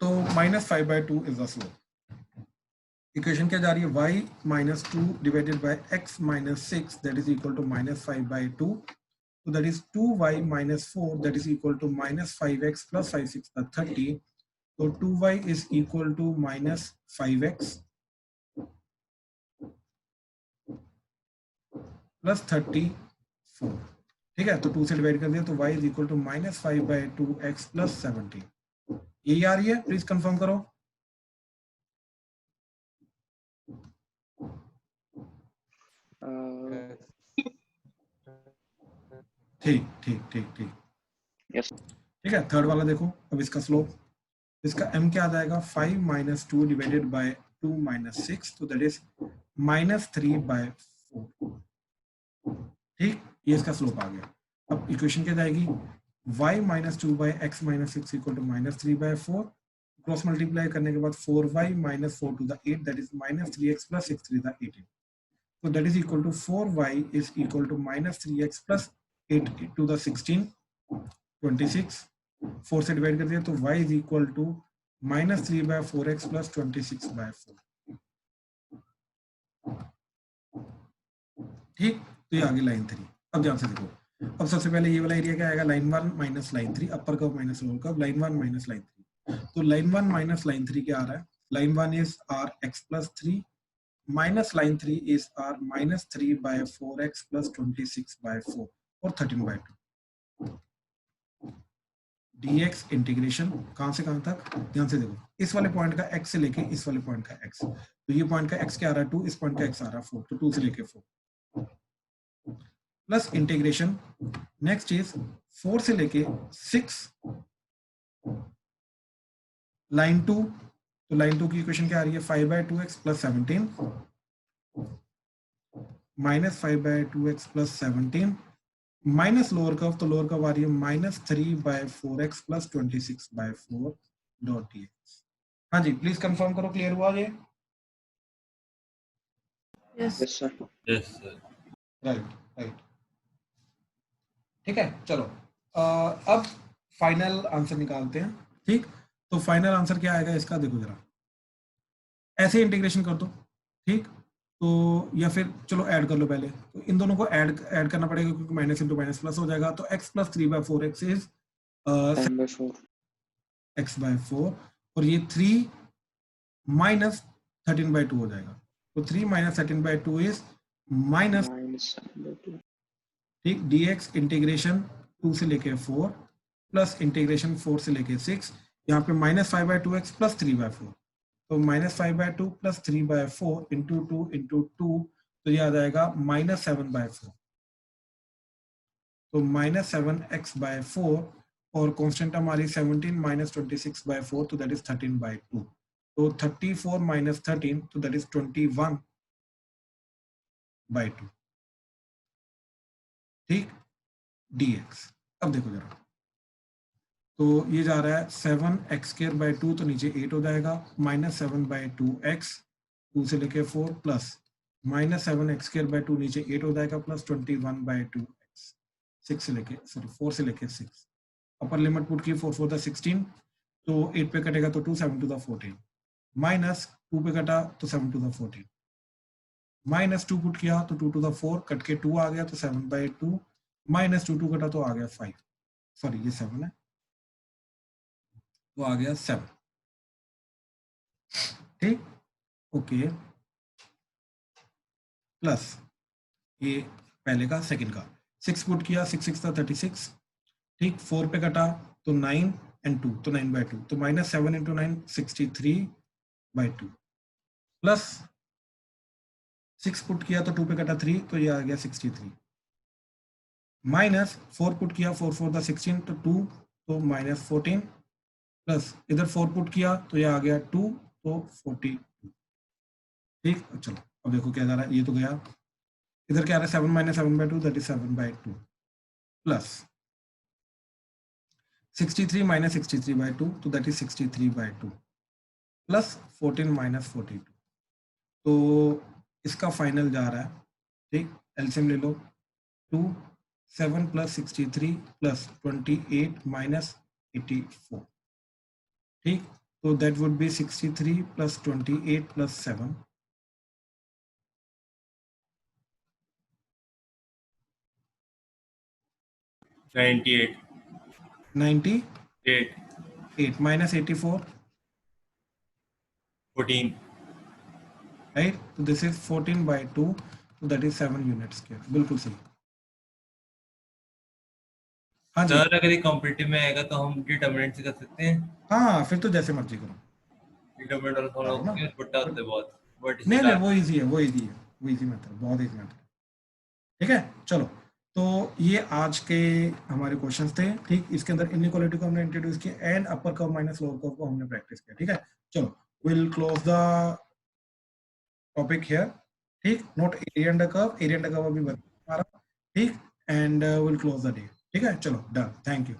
तो minus 5/2 is the slope. Equation क्या जा रही है, y minus 2 divided by x minus 6 that is equal to minus 5/2, so that is 2y minus 4 that is equal to minus 5x plus 5 6 30, so 2y is equal to minus 5x plus 34, ठीक है। तो 2 से डिवाइड कर दिया, तो y is equal to minus 5/2x plus 17। यही आ रही है, प्लीज कंफर्म करो। ठीक ठीक ठीक ठीक, यस, ठीक है। थर्ड वाला देखो, अब इसका स्लोप, इसका m क्या आ जाएगा, 5 माइनस 2 डिवाइडेड बाय 2 माइनस 6, तो दैट इज माइनस 3/4, ठीक। ये इसका स्लोप आ गया। अब इक्वेशन क्या जाएगी, y minus 2 by x minus 6 equal to minus 3/4, cross multiply करने के बाद 4y minus 4 to the 8 that is minus 3x plus 6 3 the 18, so that is equal to 4y is equal to minus 3x plus 8 to the 16 26, 4 से डिवाइड कर दिया, तो y is equal to minus 3/4x plus 26/4, ठीक। तो ये आ गई लाइन 3। अब ध्यान से देखो, अब सबसे पहले ये वाला एरिया क्या आएगा, लाइन 1 माइनस लाइन 3, अपर curve minus lower curve, line 1 minus line 3, तो लाइन 1 माइनस लाइन 3 क्या आ रहा है, line 1 is r x plus 3 minus line 3 is r minus 3/4x plus 26/4 or 13/2। dx integration कहां से कहां तक, ध्यान से देखो, इस वाले पॉइंट का x से लेके इस वाले पॉइंट का x, तो ये पॉइंट का x क्या आ रहा है 2, इस पॉइंट का x आ रहा है 4, तो 2 से लेके 4 प्लस इंटीग्रेशन नेक्स्ट इज 4 से लेके 6 लाइन 2, तो लाइन 2 की इक्वेशन क्या आ रही है 5/2x plus 17 minus 5/2x plus 17 minus lower curve, तो लोअर कर्व आ रही है minus 3/4x plus 26/4 dot dx। हाँ जी प्लीज कंफर्म करो, क्लियर हुआ ये? Yes yes sir. Yes sir. Right right, ठीक है। चलो अब फाइनल आंसर निकालते हैं, ठीक। तो फाइनल आंसर क्या आएगा इसका, देखो जरा, ऐसे इंटीग्रेशन कर दो, ठीक। तो या फिर चलो ऐड कर लो पहले, तो इन दोनों को ऐड करना पड़ेगा क्योंकि माइनस इंटू माइनस प्लस हो जाएगा, तो x plus 3/4x is 10/4 x/4 और ये 3 माइनस 13/2 हो जाएगा, तो 3 माइनस 13/2 इज माइनस, -7/2 ठीक। dx इंटीग्रेशन 2 से लेके 4 प्लस इंटीग्रेशन 4 से लेके 6, यहाँ पे -5/2x प्लस 3/4, तो -5/2 प्लस 3/4 इंटू 2 इंटू 2, तो ये आ जाएगा -7/4, तो -7x/4 और कांस्टेंट हमारी 17 माइनस 26/4, तो दैट इज 13/2, तो 34 माइनस 13, तो दैट इज 21/2, ठीक dx। अब देखो जरा, तो ये जा रहा है 7x²/2, तो नीचे 8 हो जाएगा, -7/2x 2 से लेके 4 प्लस -7x²/2 नीचे 8 हो जाएगा प्लस 21/2x 6 से लेके 4 से लेके 6, अपर लिमिट पुट की 4 4 द 16, तो 8 पे कटेगा तो 2 7 टू द 14 माइनस 2 पे कटा तो 7 टू द 14 माइनस 2 पुट किया तो 2 टू द 4 कट के 2 आ गया तो 7/2 माइनस 2 कटा तो आ गया 5, सॉरी ये 7 है, तो आ गया 7, ठीक ओके, प्लस ये पहले का सेकंड का 6 पुट किया 6 6 36, ठीक 4 पे कटा तो 9 एंड 2 तो 9/2, तो -7 इंटू 9 63/2 प्लस 6 पुट किया तो 2 पे कटा 3, तो ये आ गया 63 माइनस 4 पुट किया 4 4 द 16 तो 2, तो -14 प्लस इधर 4 पुट किया तो ये आ गया 2, तो 42, ठीक। चलो अब देखो क्या जा रहा है, ये तो गया, इधर क्या आ रहा है 7 minus 7/2 that is 7/2 plus 63 minus 63/2 तो दैट इज 63/2 प्लस 14 माइनस 42, तो इसका फाइनल जा रहा है, ठीक एलसीएम ले लो, 2 7 प्लस 63 प्लस 28 माइनस 84, ठीक, तो that would B 63 plus 28 plus 7 98 98 minus 84, 14 right? So this is 14/2, so that is 7 units square, बिल्कुल सही। हाँ जी, सर अगर ये कॉम्पिटिटिव में आएगा तो हम डिटरमिनेंट से कर सकते हैं, हाँ फिर तो जैसे मर्जी करो, डिटरमिनेंट और फॉलो ना। करके बुट्टा होते हैं बहुत, बट नहीं नहीं वो इजी है, वो इजी मेथड, बहुत इजी मेथड, ठीक है। चलो तो ये आज के हमारे क्वेश्चंस थे, ठीक। इसके अंदर इनइक्वालिटी को हमने इंट्रोड्यूस किया and upper curve minus lower curve को हमने प्रैक्टिस किया, ठीक है। चलो will close the topic here, ठीक। नोट एरिया अंडर कर्व अभी बता हमारा, ठीक, and will close the day, ठीक है। चलो डन, थैंक यू।